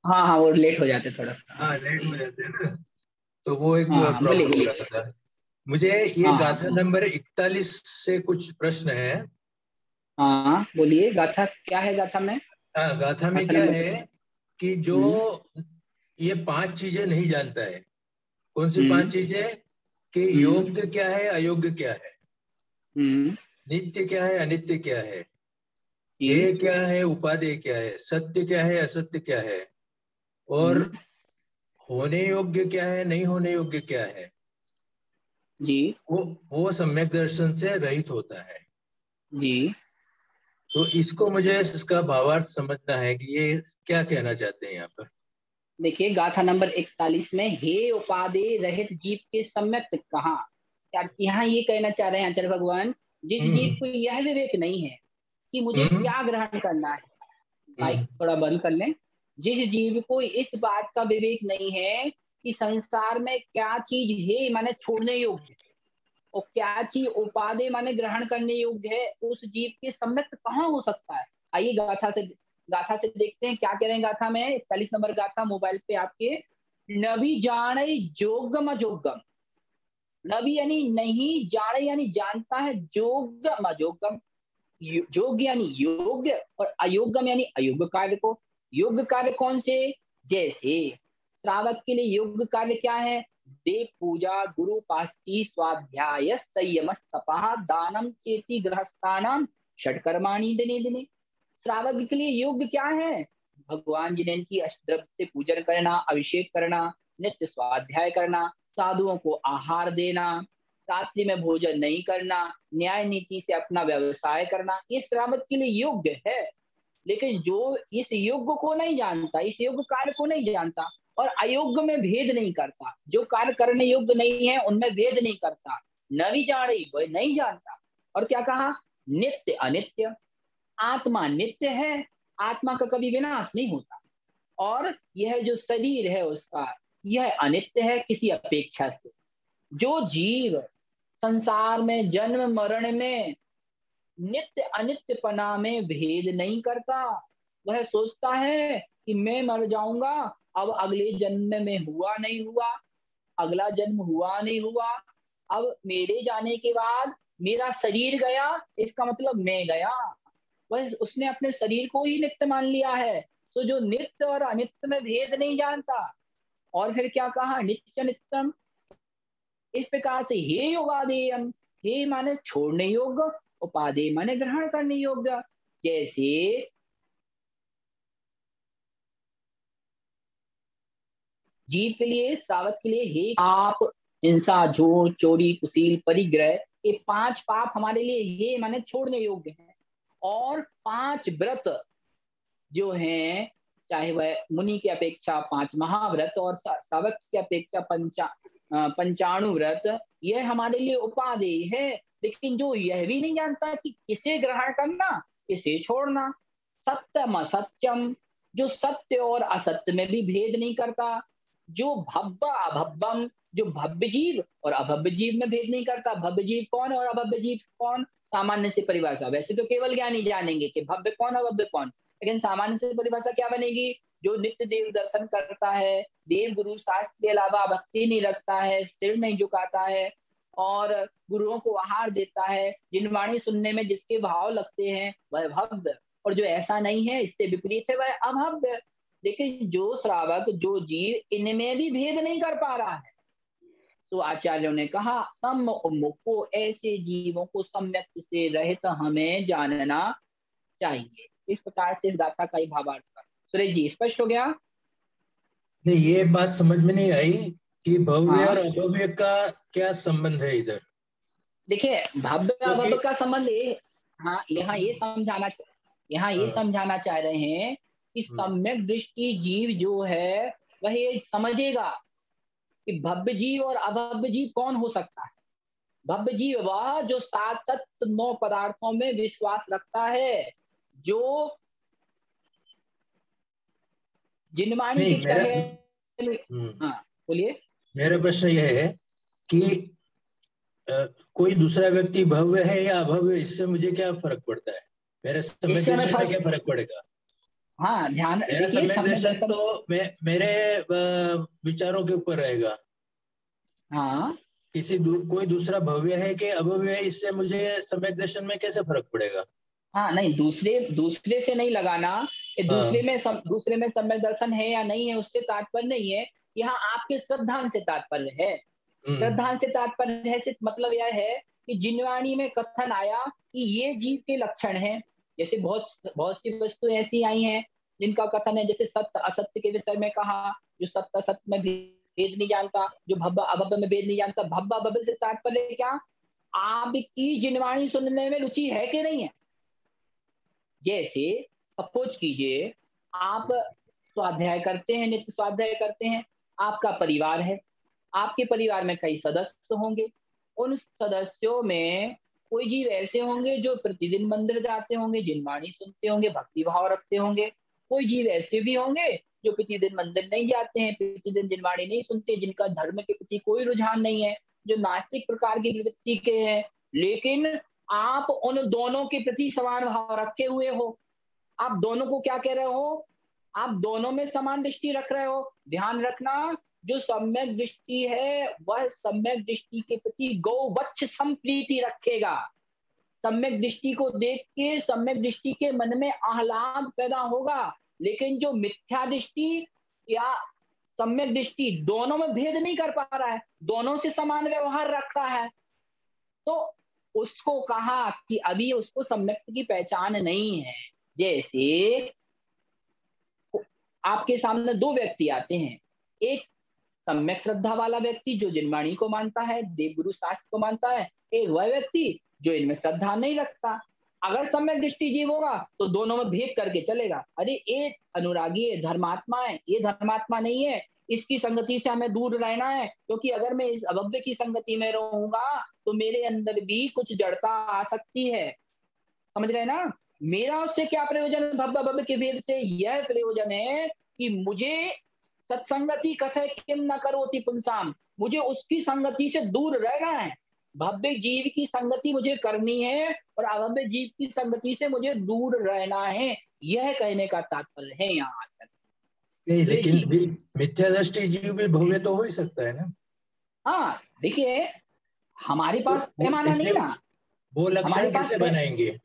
हाँ हाँ वो लेट हो जाते थोड़ा सा। हाँ, लेट हो जाते हैं ना, तो वो एक हाँ हाँ बोलिए प्रॉब्लम हो बोलिए। रहा था मुझे। ये हाँ हाँ गाथा नंबर 41 से कुछ प्रश्न है। हाँ बोलिए, गाथा क्या है गाथा में? हाँ, गाथा में गाथा क्या नंबर है कि जो हम्म ये 5 चीजें नहीं जानता है। कौन सी 5 हम्म चीजें? कि हम्म योग्य क्या है, अयोग्य क्या है, हम्म नित्य क्या है, अनित्य क्या है, जी हेय क्या है, उपादेय क्या है, सत्य क्या है, असत्य क्या है, और हम्म होने योग्य क्या है, नहीं होने योग्य क्या है। जी वो वो सम्यक दर्शन से रहित होता है। जी। तो इसको मुझे इसका भावार्थ समझना है कि ये क्या कहना चाहते हैं यहाँ पर। देखिए गाथा नंबर 41 में हे उपादेय रहित जीव के सम्यक कहा, क्या यहाँ ये कहना चाह रहे हैं आचार्य भगवान, जिस जीव हम्म को यह विवेक नहीं है कि मुझे हम्म क्या ग्रहण करना है, माइक हम्म थोड़ा बंद कर लें, जिस जीव को इस बात का विवेक नहीं है कि संसार में क्या चीज है माने छोड़ने योग्य और क्या चीज उपादेय माने ग्रहण करने योग्य है, उस जीव के सम्यक कहाँ हो सकता है। आइए गाथा से देखते हैं क्या कह रहे हैं गाथा में। 41 नंबर गाथा मोबाइल पे आपके। नभी जाने जोगम अजोगम, नभी यानी नहीं, जाने यानी जानता है, जोगम अजोगम, योग्य यानी योग्य और अयोग्यम यानी अयोग्य कार्य को। योग्य कार्य कौन से? जैसे श्रावक के लिए योग्य कार्य क्या है? देव पूजा, गुरु पास्ती, स्वाध्याय, संयम, तपा, दानम चेति, गृहस्थानाम षटकर्माणि दिने दिने। श्रावक के लिए योग्य क्या है? भगवान जी ने इनकी अष्टद्रव्य से पूजन करना, अभिषेक करना, नित्य स्वाध्याय करना, साधुओं को आहार देना, रात्रि में भोजन नहीं करना, न्याय नीति से अपना व्यवसाय करना, ये श्रावक के लिए योग्य है। लेकिन जो इस योग्य को नहीं जानता, इस योग्य कार्य को नहीं जानता और अयोग्य में भेद नहीं करता, जो कार्य करने योग्य नहीं है उनमें भेद नहीं करता, नवी जाने वह नहीं जानता। और क्या कहा? नित्य अनित्य, आत्मा नित्य है, आत्मा का कभी विनाश नहीं होता, और यह जो शरीर है उसका यह अनित्य है किसी अपेक्षा से। जो जीव संसार में जन्म मरण में नित्य अनित्यपना में भेद नहीं करता, वह सोचता है कि मैं मर जाऊंगा, अब अगले जन्म में हुआ नहीं हुआ, अगला जन्म हुआ नहीं हुआ, अब मेरे जाने के बाद मेरा शरीर गया, इसका मतलब मैं गया। बस उसने अपने शरीर को ही नित्य मान लिया है। तो जो नित्य और अनित्य में भेद नहीं जानता। और फिर क्या कहा? नित्य नित्यम, इस प्रकार से हे योगादेयम, हे माने छोड़ने योग्य, उपादेय माने ग्रहण करने योग्य। जैसे जीव के लिए, श्रावक के लिए, हे पाप, हिंसा, झूठ, चोरी, कुशील, परिग्रह, ये 5 पाप हमारे लिए हे माने छोड़ने योग्य है। और 5 व्रत जो हैं, चाहे वह मुनि की अपेक्षा 5 महाव्रत और श्रावक की अपेक्षा पंचाणु व्रत, यह हमारे लिए उपादेय है। लेकिन जो यह भी नहीं जानता कि किसे ग्रहण करना, किसे छोड़ना, सत्यम असत्यम, जो सत्य और असत्य में भी भेद नहीं करता, जो भव्य अभव्यम, जो भव्य जीव और अभव्य जीव में भेद नहीं करता। भव्य जीव कौन और अभव्य जीव कौन? सामान्य से परिभाषा, वैसे तो केवल ज्ञानी जानेंगे कि भव्य कौन अभव्य कौन, लेकिन सामान्य से परिभाषा क्या बनेगी? जो नित्य देव दर्शन करता है, देव गुरु शास्त्र के अलावा भक्ति नहीं रखता है, सिर नहीं झुकाता है और गुरुओं को आहार देता है, जिन वाणी सुनने में जिसके भाव लगते हैं वह भव्य, और जो ऐसा नहीं है इससे विपरीत है वह अभव्य। लेकिन जो श्रावक, जो जीव इनमें भी भेद नहीं कर पा रहा है, तो आचार्यों ने कहा सम मुक्को, ऐसे जीवों को सम्यक से रहित हमें जानना चाहिए। इस प्रकार से इस गाथा का ही भावार्थ था। सुरेश जी स्पष्ट हो गया? नहीं, ये बात समझ में नहीं आई कि भव्य और हाँ अभव्य का क्या संबंध है इधर। देखिए, भव्य क्योंकि अभव्य का संबंध ये, हाँ यहाँ ये हाँ, समझाना चाह रहे हैं कि सम्यक दृष्टि जीव जो है वह ये समझेगा कि भव्य जीव और अभव्य जीव कौन हो सकता है। भव्य जीव वह जो 7 तत्व 9 पदार्थों में विश्वास रखता है, जो जिनवाणी नहीं, की मेरा कहे। हाँ बोलिए। मेरा प्रश्न यह है कि कोई दूसरा व्यक्ति भव्य है या अभव्य, इससे मुझे क्या फर्क पड़ता है? मेरे सम्यक इससे हमें दर्शन में क्या फर्क, फर्क पड़ेगा? हाँ ध्यान मेरा देखिए सम्यक सम्यक दर्शन दर्शन। तो मेरे विचारों के ऊपर रहेगा। हाँ कोई दूसरा भव्य है कि अभव्य है, इससे मुझे सम्यक दर्शन में कैसे फर्क पड़ेगा? हाँ नहीं, दूसरे दूसरे से नहीं लगाना कि दूसरे में सम्यक दर्शन है या नहीं है, उससे तात्पर्य नहीं है। यहाँ आपके श्रद्धांत से तात्पर्य है। श्रद्धांत से तात्पर्य है, सिर्फ मतलब यह है कि जिनवाणी में कथन आया कि ये जीव के लक्षण हैं। जैसे बहुत बहुत सी वस्तुएं ऐसी आई हैं जिनका कथन है, जैसे सत्य असत्य के विषय में कहा, जो सत्य असत्य में भेद नहीं जानता, जो भव्य अभव्य में भेद नहीं जानता। भव्य अभव्य से तात्पर्य क्या, आपकी जिनवाणी सुनने में रुचि है कि नहीं है। जैसे सपोज कीजिए, आप स्वाध्याय करते हैं, नित्य स्वाध्याय करते हैं, आपका परिवार है, आपके परिवार में कई सदस्य होंगे। उन सदस्यों में कोई जीव ऐसे होंगे जो प्रतिदिन मंदिर जाते होंगे, जिनवाणी सुनते होंगे, भक्ति भाव रखते होंगे। कोई जीव ऐसे भी होंगे जो प्रतिदिन मंदिर नहीं जाते हैं, प्रतिदिन जिनवाणी नहीं सुनते, जिनका धर्म के प्रति कोई रुझान नहीं है, जो नास्तिक प्रकार की वृत्ति के हैं। लेकिन आप उन दोनों के प्रति समान भाव रखे हुए हो। आप दोनों को क्या कह रहे हो, आप दोनों में समान दृष्टि रख रहे हो। ध्यान रखना, जो सम्यक दृष्टि है वह सम्यक दृष्टि के प्रति गौवत्स संप्रीति रखेगा। सम्यक दृष्टि को देख के सम्यक दृष्टि के मन में आह्लाद पैदा होगा। लेकिन जो मिथ्या दृष्टि या सम्यक दृष्टि दोनों में भेद नहीं कर पा रहा है, दोनों से समान व्यवहार रखता है, तो उसको कहा कि अभी उसको सम्यक की पहचान नहीं है। जैसे आपके सामने दो व्यक्ति आते हैं, एक सम्यक श्रद्धा वाला व्यक्ति जो जिनवाणी को मानता है, देवगुरु शास्त्र को मानता है, एक वह व्यक्ति जो इनमें श्रद्धा नहीं रखता। अगर सम्यक दृष्टि जीव होगा तो दोनों में भेद करके चलेगा। अरे ये अनुरागी है, धर्मात्मा है, ये धर्मात्मा नहीं है, इसकी संगति से हमें दूर रहना है, क्योंकि अगर मैं इस अभव्य की संगति में रहूंगा तो मेरे अंदर भी कुछ जड़ता आ सकती है। समझ रहे ना, मेरा उससे क्या प्रयोजन, भव्य भव्य के भेद से यह प्रयोजन है कि मुझे सत्संगति कथे किम न करोति पुंसाम, मुझे उसकी संगति से दूर रहना है। भव्य जीव की संगति मुझे करनी है और अभव्य जीव की संगति से मुझे दूर रहना है, यह कहने का तात्पर्य है यहाँ। नहीं, लेकिन मिथ्या दृष्टि जीव भी भव्य तो हो ही सकता है ना। हाँ देखिए, हमारे पास पैमाना नहीं ना, वो लक्षण कैसे बनाएंगे।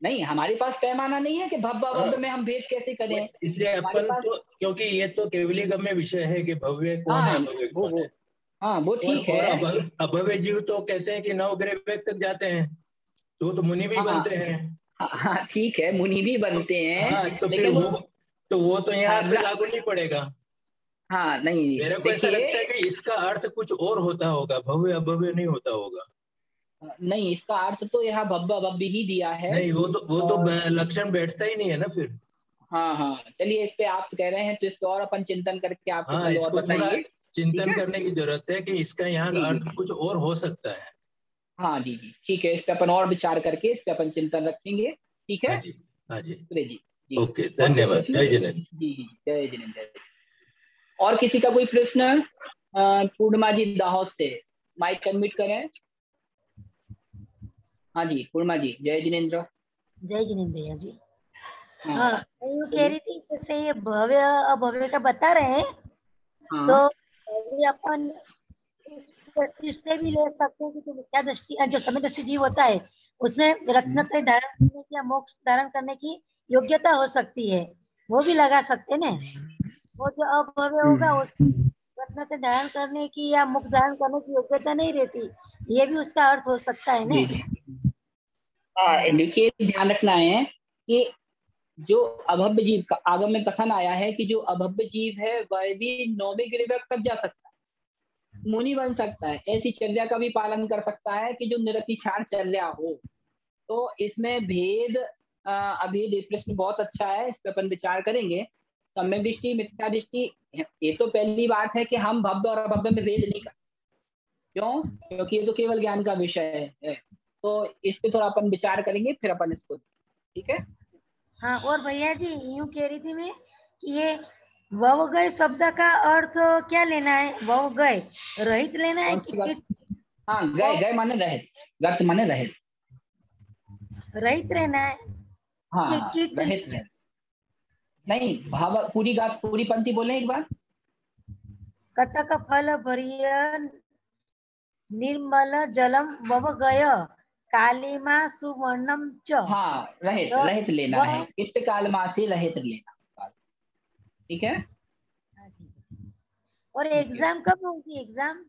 नहीं, हमारे पास पैमाना नहीं है कि भव्य अभव्य में हम भेद कैसे करें। इसलिए अपन तो, क्योंकि ये तो केवली गम्य विषय है कि भव्य कौन है अभव्य कौन है। हाँ वो ठीक है। और अभव्य जीव तो कहते हैं कि नवग्रह तक जाते हैं, तो मुनि भी बनते हैं। हाँ ठीक है, मुनि भी बनते हैं। हाँ, तो फिर वो तो यहाँ पे लागू नहीं पड़ेगा। हाँ नहीं, मेरे को ऐसा लगता है कि इसका अर्थ कुछ और होता होगा, भव्य अभव्य नहीं होता होगा। नहीं, इसका अर्थ तो यहाँ भव्य अभव्य ही दिया है। नहीं, वो तो लक्षण बैठता ही नहीं है ना फिर। हाँ हाँ, चलिए इस पे आप कह रहे हैं तो इस पे और अपन चिंतन करके आपको हाँ, इसको थोड़ा चिंतन करने की जरूरत है कि इसका यहाँ अर्थ कुछ और हो सकता है। हाँ जी जी ठीक है, इस पे अपन और विचार करके इस पे अपन चिंतन रखेंगे। ठीक है, हाँ जी, हाँ जी, जी। ओके, धन्यवाद। जय जिनेंद्र जी, जय जिनेंद्र। और किसी का कोई प्रश्न? पूर्णिमा जी दाहोद से माइक अनम्यूट करें। हाँ जी पूर्णिमा जी, जय जिनेंद्र। जय जिनेंद्र भैया जी। हाँ, मैं कह रही थी जैसे ये भव्य अभव्य का बता रहे हैं, तो ये अपन इससे भी ले सकते हैं कि जो मिथ्या दृष्टि, जो समय दृष्टि जीव होता है उसमें रत्नत्रय धारण करने की या मोक्ष धारण करने की योग्यता हो सकती है, वो भी लगा सकते हैं ना। वो जो अभव्य होगा उस रत्नत्रय धारण करने की या मोक्ष धारण करने की योग्यता नहीं रहती, ये भी उसका अर्थ हो सकता है ना। देखिए ध्यान रखना है कि जो अभव्य जीव का आगम में कथन आया है कि जो अभव्य जीव है वह भी 9वें गिरिवर्ग तक जा सकता है, मुनि बन सकता है, ऐसी चर्या का भी पालन कर सकता है कि जो निरतिचार चर्या हो। तो इसमें भेद अभी प्रश्न बहुत अच्छा है, इस पर अपन विचार करेंगे। सम्यक दृष्टि मिथ्या दृष्टि, ये तो पहली बात है कि हम भव्य और अभव्य में भेद नहीं करते। क्यों? क्योंकि ये तो केवल ज्ञान का विषय है। तो इस पे थोड़ा अपन विचार करेंगे, फिर अपन इसको, ठीक है। हाँ, और भैया जी यूं कह रही थी मैं कि ये वव गए शब्द का अर्थ क्या लेना है? वव गए रहित लेना है कि हाँ, गए गए माने रहित, गर्त माने रहित, रहित रहना है। हाँ रहित रहना। नहीं, भाव पूरी बात, पूरी पंक्ति बोले एक बार। कतक फल भरिय निर्मल जलम वव गय कालिमा सुवर्णम च। हाँ रहित, तो रहित लेना वह है, इष्ट कालमा से रहित लेना। ठीक है। और एग्जाम कब होगी एग्जाम?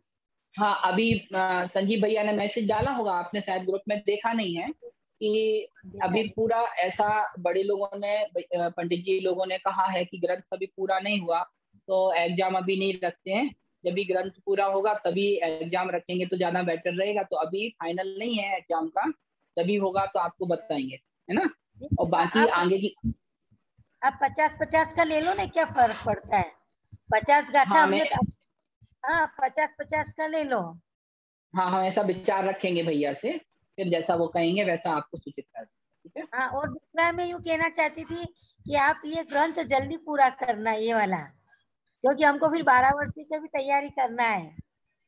हाँ अभी संजीव भैया ने मैसेज डाला होगा, आपने शायद ग्रुप में देखा नहीं है कि अभी पूरा ऐसा बड़े लोगों ने पंडित जी लोगों ने कहा है कि ग्रंथ अभी पूरा नहीं हुआ तो एग्जाम अभी नहीं रखते हैं। जब भी ग्रंथ पूरा होगा तभी एग्जाम रखेंगे तो ज्यादा बेटर रहेगा। तो अभी फाइनल नहीं है एग्जाम का, तभी होगा तो आपको बताएंगे, है ना। और बाकी आगे की आप 50-50 का ले लो ना, क्या फर्क पड़ता है? 50 गाथा हाँ हमने, हाँ 50-50 का ले लो। हाँ हम ऐसा विचार रखेंगे भैया से, फिर जैसा वो कहेंगे वैसा आपको सूचित कर देंगे। ठीक है। हाँ, और दूसरा मैं यूँ कहना चाहती थी कि आप ये ग्रंथ जल्दी पूरा करना ये वाला, क्योंकि हमको फिर 12 वर्षीय की भी तैयारी करना है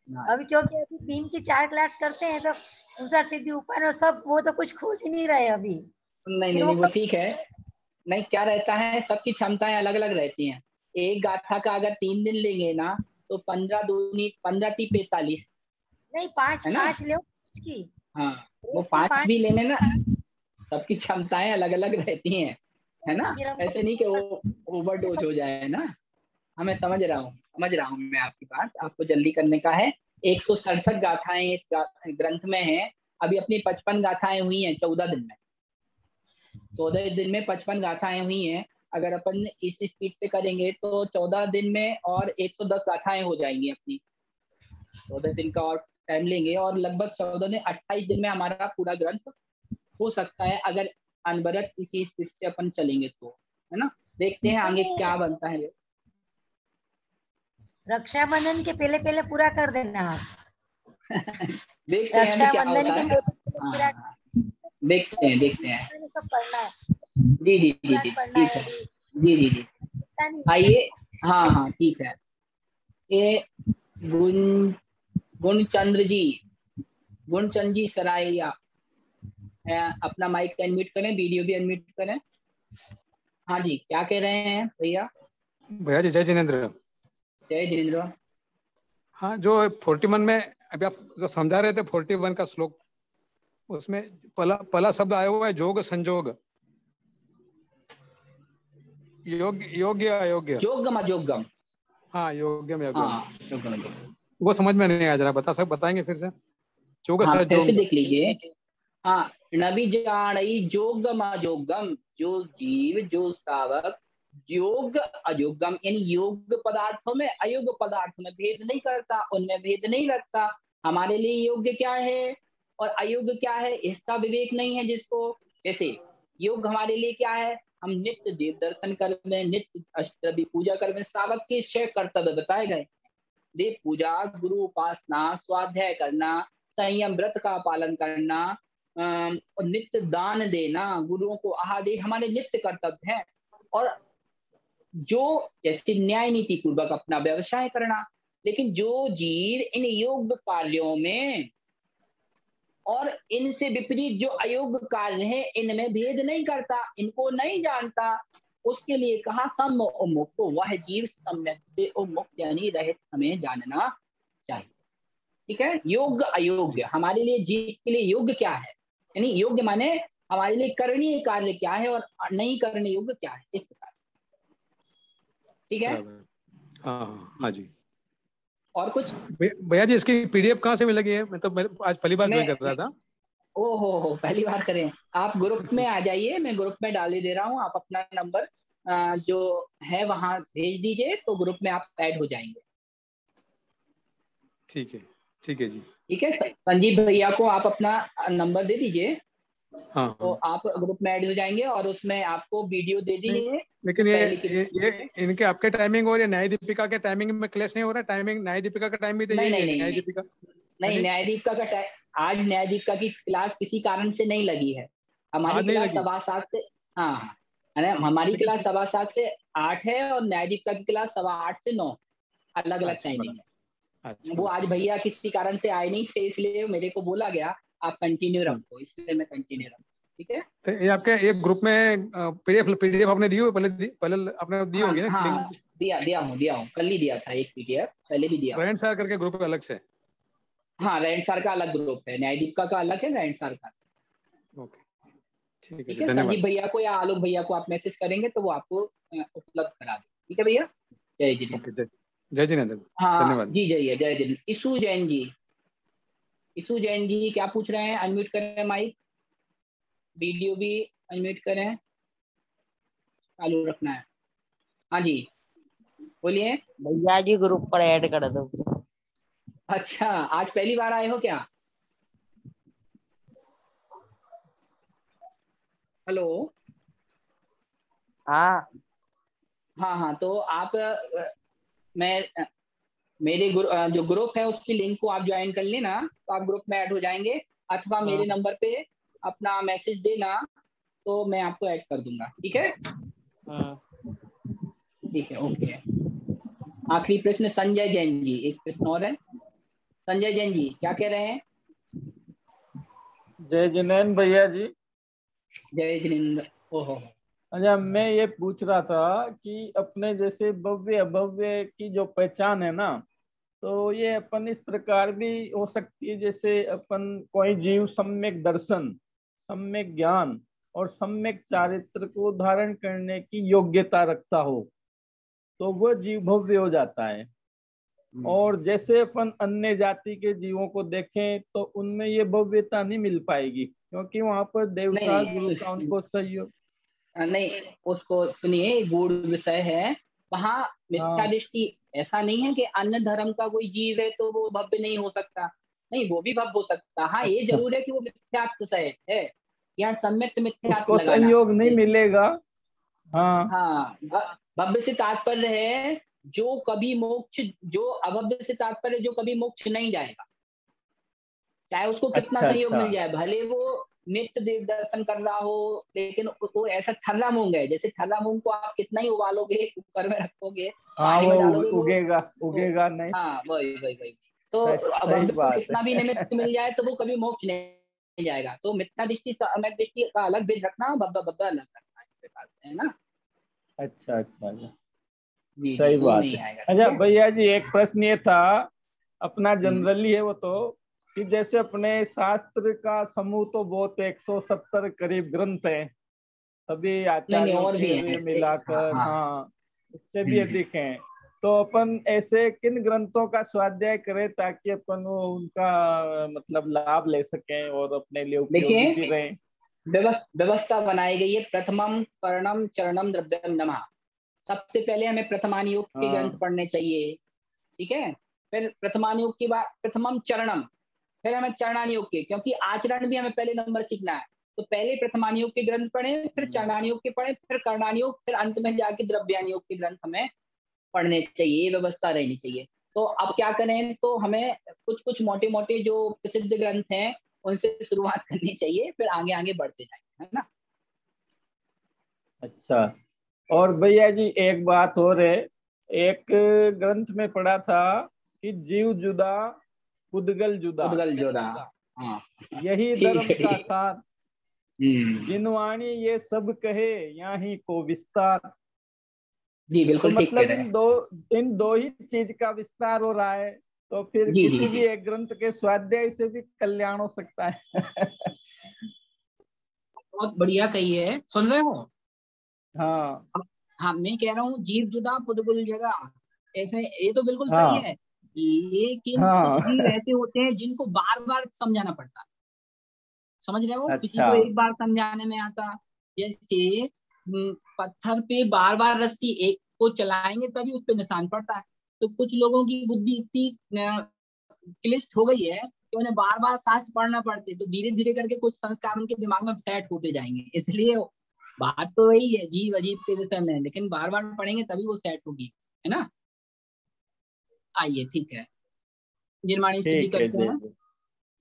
अभी, क्योंकि अभी 3 की 4 क्लास करते हैं तो दूसरा सीधी ऊपर और सब वो तो कुछ खोल ही नहीं रहे अभी। नहीं नहीं वो ठीक है। नहीं क्या रहता है, सबकी क्षमताएं अलग अलग रहती हैं। एक गाथा का अगर 3 दिन लेंगे ना तो 15 दूनी 15 × 45 नहीं, 5 है ना। 5 लो की। हाँ वो 5 भी लेने ना, सबकी क्षमताएं अलग अलग रहती हैं, है ना। ऐसे नहीं कि वो ओवरडोज हो जाए ना। हाँ मैं समझ रहा हूँ मैं आपकी बात। आपको जल्दी करने का है। 167 गाथाएं इस ग्रंथ में हैं। अभी अपनी 55 गाथाएं हुई हैं 14 दिन में। 14 दिन में 55 गाथाएं हुई हैं। अगर अपन इस स्पीड से करेंगे तो 14 दिन में और 110 गाथाएं हो जाएंगी अपनी। 14 दिन का और टाइम लेंगे और लगभग 14 दिन 28 दिन में हमारा पूरा ग्रंथ हो सकता है, अगर अनवरत इसी स्पीड से अपन चलेंगे तो, है ना। देखते हैं आगे क्या बनता है। रक्षाबंधन के पहले पहले पूरा कर देना आप। देखते हैं अभी क्या होता है। पूरा देखते हैं सब पढ़ना है। जी जी जी जी ठीक है। जी जी जी आइए। हाँ हाँ ठीक है। ये गुणचंद्र जी सराइया, अपना माइक अनम्यूट करें, वीडियो भी अनम्यूट करें। हाँ जी क्या कह रहे हैं भैया? भैया जी जय जिनेन्द्र। जय जिनेन्द्र। हाँ जो 41 में अभी आप जो समझा रहे थे 41 का श्लोक, उसमें पहला शब्द आया हुआ है जोग संजोग, योग्य अयोग्य। योगम अयोग्यम। हाँ योग्यम योगम। वो समझ में नहीं आ रहा, बताएंगे फिर से। जोग हाँ फिर से संजोग। देख लीजिए। हाँ नबी जाणई जोगम अयोगम, जो जीव जो सावक योग अयोगम, यानी योग पदार्थों में अयोग्य पदार्थों में भेद नहीं करता, उनमें भेद नहीं रखता। हमारे लिए योग्य क्या है और अयोग्य क्या है इसका विवेक नहीं है जिसको। जैसे योग हमारे लिए क्या है, हम नित्य देव दर्शन कर रहे, नित्य अष्टवी पूजा कर रहे, सावक के 6 कर्तव्य बताए गए। देव पूजा, गुरु उपासना, स्वाध्याय करना, संयम व्रत का पालन करना, और नित्य दान देना, गुरुओं को आहार दे, हमारे नित्य कर्तव्य हैं। और जो जैसे न्याय नीति पूर्वक अपना व्यवसाय करना। लेकिन जो जीव इन योग कार्यों में और इनसे विपरीत जो अयोग्य कार्य है इनमें भेद नहीं करता, इनको नहीं जानता, उसके लिए कहा सम उन्मुक्त, वह जीव सम्यक से उन्मुक्त यानी रहित हमें जानना चाहिए। ठीक है। योग्य अयोग्य हमारे लिए जीव के लिए योग्य क्या है, यानी योग्य माने हमारे लिए करणीय कार्य क्या है और नहीं करने योग्य क्या है, इस प्रकार। ठीक है। हाँ जी। और कुछ भैया जी इसकी पीडीएफ कहाँ से मिलेगी? मैं तो आज पहली बार ज्वाइन कर रहा था। ओहो पहली बार करें। आप ग्रुप में आ जाइए, मैं ग्रुप में डाल ही दे रहा हूँ। आप अपना नंबर जो है वहां भेज दीजिए तो ग्रुप में आप ऐड हो जाएंगे। ठीक है जी। ठीक है। संजीव भैया को आप अपना नंबर दे दीजिए। हाँ तो आप ग्रुप में ऐड हो जाएंगे और उसमें आपको वीडियो दे दीजिए। लेकिन ये इनके आपके टाइमिंग और ये न्याय दीपिका के टाइमिंग में क्लैश नहीं हो रहा? टाइमिंग न्याय दीपिका का टाइम भी तो यही है। न्याय दीपिका नहीं, न्याय दीपिका का टाइम आज न्याय दीपिका की क्लास किसी कारण से नहीं लगी है। हमारी क्लास 7:15 से हाँ हमारी क्लास 7:15 से 8 है और न्याय दीपिका की क्लास 8:15 से 9 अलग अलग टाइमिंग है। वो आज भैया किसी कारण से आए नहीं थे, इसलिए मेरे को बोला गया आप कंटिन्यू रखो, इसलिए मैं कंटिन्यू रखा। ठीक है। तो ये आपके एक ग्रुप में पीडीएफ आपने दी हो? पहले आपने दी होगी ना लिंक? दिया हूँ कल ही दिया था एक पीडीएफ, पहले भी दिया। रैंड सर करके ग्रुप अलग से? हाँ रैंड सर का अलग ग्रुप है, न्याय दीपिका का अलग है, रैंड सर का। ओके, ठीक है ठीक जी, है। धन्यवाद। संजीव भैया को या आलोक भैया को आप मैसेज करेंगे तो वो आपको उपलब्ध करा दें। ठीक है भैया, जय जिनेन्द्र। ओके, जय जिनेन्द्र, हाँ धन्यवाद। जी, जय जय जिनेन्द्र। ईशु जैन जी, ईशु जैन जी क्या पूछ रहे हैं? अनम्यूट करें माइक, वीडियो भी अनम्यूट करें, चालू रखना है। हाँ जी बोलिए। भैया जी ग्रुप पर ऐड कर दो। अच्छा, आज पहली बार आए हो क्या? हेलो। हाँ हाँ हाँ, तो आप मैं मेरे जो ग्रुप है उसकी लिंक को आप ज्वाइन कर लेना, तो आप ग्रुप में ऐड हो जाएंगे, अथवा मेरे नंबर पे अपना मैसेज देना तो मैं आपको ऐड कर दूंगा। ठीक है, ठीक है, ओके। आखिरी प्रश्न संजय जैन जी, एक प्रश्न और है। संजय जैन जी क्या कह रहे हैं? जय जिनेन्द्र भैया जी। जय जिनेन्द्र। ओहो। अच्छा, मैं ये पूछ रहा था कि अपने जैसे भव्य अभव्य की जो पहचान है ना, तो ये अपन इस प्रकार भी हो सकती है, जैसे अपन कोई जीव सम्यक दर्शन, सम्यक ज्ञान और सम्यक चारित्र को धारण करने की योग्यता रखता हो तो वह जीव भव्य हो जाता है। और जैसे अपन अन्य जाति के जीवों को देखें तो उनमें ये भव्यता नहीं मिल पाएगी, क्योंकि वहां पर देवता गुरु का उनको सहयोग नहीं, उसको सुनिए, गूढ़ विषय है। वहाँ मिथ्या दृष्टि ऐसा नहीं है कि अन्य धर्म का कोई जीव है तो वो भव्य नहीं हो सकता, नहीं, वो भी भव्य हो सकता। हाँ, ये जरूर है कि वो मिथ्यात्वय है, यहाँ सम्यक मिथ्यात्व उसको लगाना। संयोग नहीं मिलेगा। हाँ हाँ, भव्य से तात्पर्य है जो कभी मोक्ष, जो अभव्य से तात्पर्य जो कभी मोक्ष नहीं जाएगा, चाहे उसको कितना अच्छा संयोग मिल अच्छा। जाए, भले वो नित्य देव दर्शन कर रहा हो, लेकिन वो ऐसा ठर्रा मूंग है, जैसे ठर्रा मूंग को आप कितना ही उबालोगे, कुकर में रखोगे, हाँ पानी वो में डालोगे, वो उगेगा तो, उगेगा नहीं। हाँ वही वही वही। तो सही अभव्य को बात कितना भी है। निमित्त मिल जाए तो वो कभी मोक्ष नहीं जाएगा। तो मिथ्या दृष्टि सम्यक दृष्टि का अलग भेद रखना, भव्य भव्य अलग रखना, इस प्रकार से, है ना? अच्छा अच्छा अच्छा, जी जी, सही वो बात नहीं है। आएगा। अच्छा भैया जी, एक प्रश्न ये था, अपना हम्म। जनरली है वो, तो कि जैसे अपने शास्त्र का समूह तो बहुत 170 करीब ग्रंथ है, सभी नहीं आचार्यों और भी के वे है। हाँ मिलाकर, हाँ। हाँ उससे भी अधिक हैं। तो अपन ऐसे किन ग्रंथों का स्वाध्याय करें ताकि अपन वो उनका मतलब लाभ ले सकें और अपने लिए उपयोगी भी देखिए, रहें? व्यवस्था बनाई गई है। प्रथमम पर्णम चरणम द्रव्यम नमः। सबसे पहले हमें प्रथमानुयोग के ग्रंथ हाँ पढ़ने चाहिए, ठीक है। फिर प्रथमानुयोग के बाद प्रथमम चरणम, फिर हमें चरणानुयोग के, क्योंकि आचरण भी हमें पहले नंबर सीखना है, तो पहले प्रथमानुयोग के ग्रंथ पढ़े, फिर चरणानुयोग के पढ़े, फिर कर्णानुयोग, फिर अंत में जाके द्रव्यानुयोग के ग्रंथ हमें पढ़ने चाहिए। ये व्यवस्था रहनी चाहिए। तो अब क्या करें, तो हमें कुछ कुछ मोटे मोटे जो प्रसिद्ध ग्रंथ हैं उनसे शुरुआत करनी चाहिए, फिर आगे आगे बढ़ते जाएंगे, है ना? अच्छा। और भैया जी एक बात और है, एक ग्रंथ में पढ़ा था कि जीव जुदा पुद्गल जुदा, उद्गल जोड़ा। हाँ यही ठीक धर्म है, का ठीक। सार, जिनवाणी ये सब कहे यहाँ को विस्तार। जी तो बिल्कुल ठीक कह मतलब रहे हैं। इन दो ही चीज का विस्तार हो रहा है, तो फिर जी जी किसी जी, भी एक ग्रंथ के स्वाध्याय से भी कल्याण हो सकता है। बहुत बढ़िया कही है। सुन रहे हो? हाँ हाँ, मैं कह रहा हूँ जीव जुदा पुद्गल जगह, ऐसे ये तो बिल्कुल सही हाँ है, लेकिन कुछ हाँ। जीव ऐसे होते हैं जिनको बार बार समझाना पड़ता है। समझ रहे हो? किसी अच्छा को एक बार समझाने में आता, जैसे पत्थर पे बार बार रस्सी एक को चलाएंगे तभी उस पे निशान पड़ता है। तो कुछ लोगों की बुद्धि इतनी क्लिष्ट हो गई है कि उन्हें बार बार शास्त्र पढ़ना पड़ते, तो धीरे धीरे करके कुछ संस्कार उनके दिमाग में सेट होते जाएंगे। इसलिए बात तो वही है जीव अजीब के विषय में, लेकिन बार बार पढ़ेंगे तभी वो सेट होगी, है ना? आइए, ठीक है, निर्माणी स्तुति ठीक है करते जी। हैं।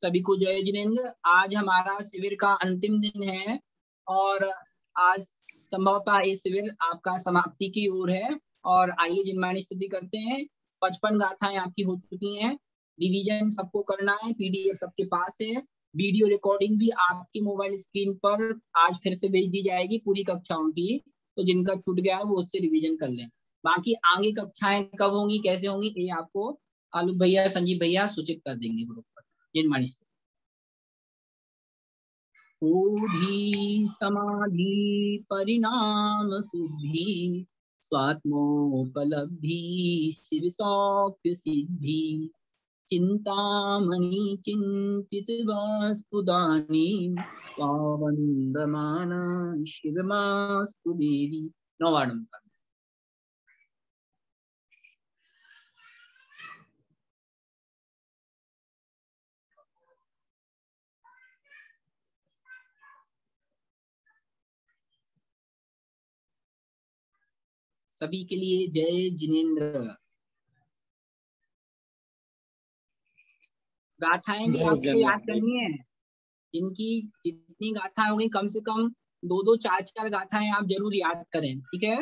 सभी को जय जिनेन्द्र। आज हमारा शिविर का अंतिम दिन है और आज संभवतः ये शिविर आपका समाप्ति की ओर है। और आइए जिनमानी स्तुति करते हैं। 55 गाथाएं आपकी हो चुकी हैं। रिवीजन सबको करना है, पीडीएफ सबके पास है। वीडियो रिकॉर्डिंग भी आपकी मोबाइल स्क्रीन पर आज फिर से भेज दी जाएगी पूरी कक्षाओं की, तो जिनका छूट गया है वो उससे रिवीजन कर लें। बाकी आगे कक्षाएं कब होंगी, कैसे होंगी, ये आपको आलोक भैया, संजीव भैया सूचित कर देंगे ग्रुप पर। जिनमानी बोधि समाधि परिणाम सिद्धि स्वात्मोपलब्धि शिव सौख्य सिद्धि चिंतामणि चिंतित वस्तुदानी वंदमान शिवमास्तु देवी। नौवाडम का सभी के लिए जय जिनेन्द्र। गाथाएं भी आपको याद करनी है। इनकी जितनी गाथाएं हो गई कम से कम 2-2 4-4 गाथाएं आप जरूर याद करें, ठीक है।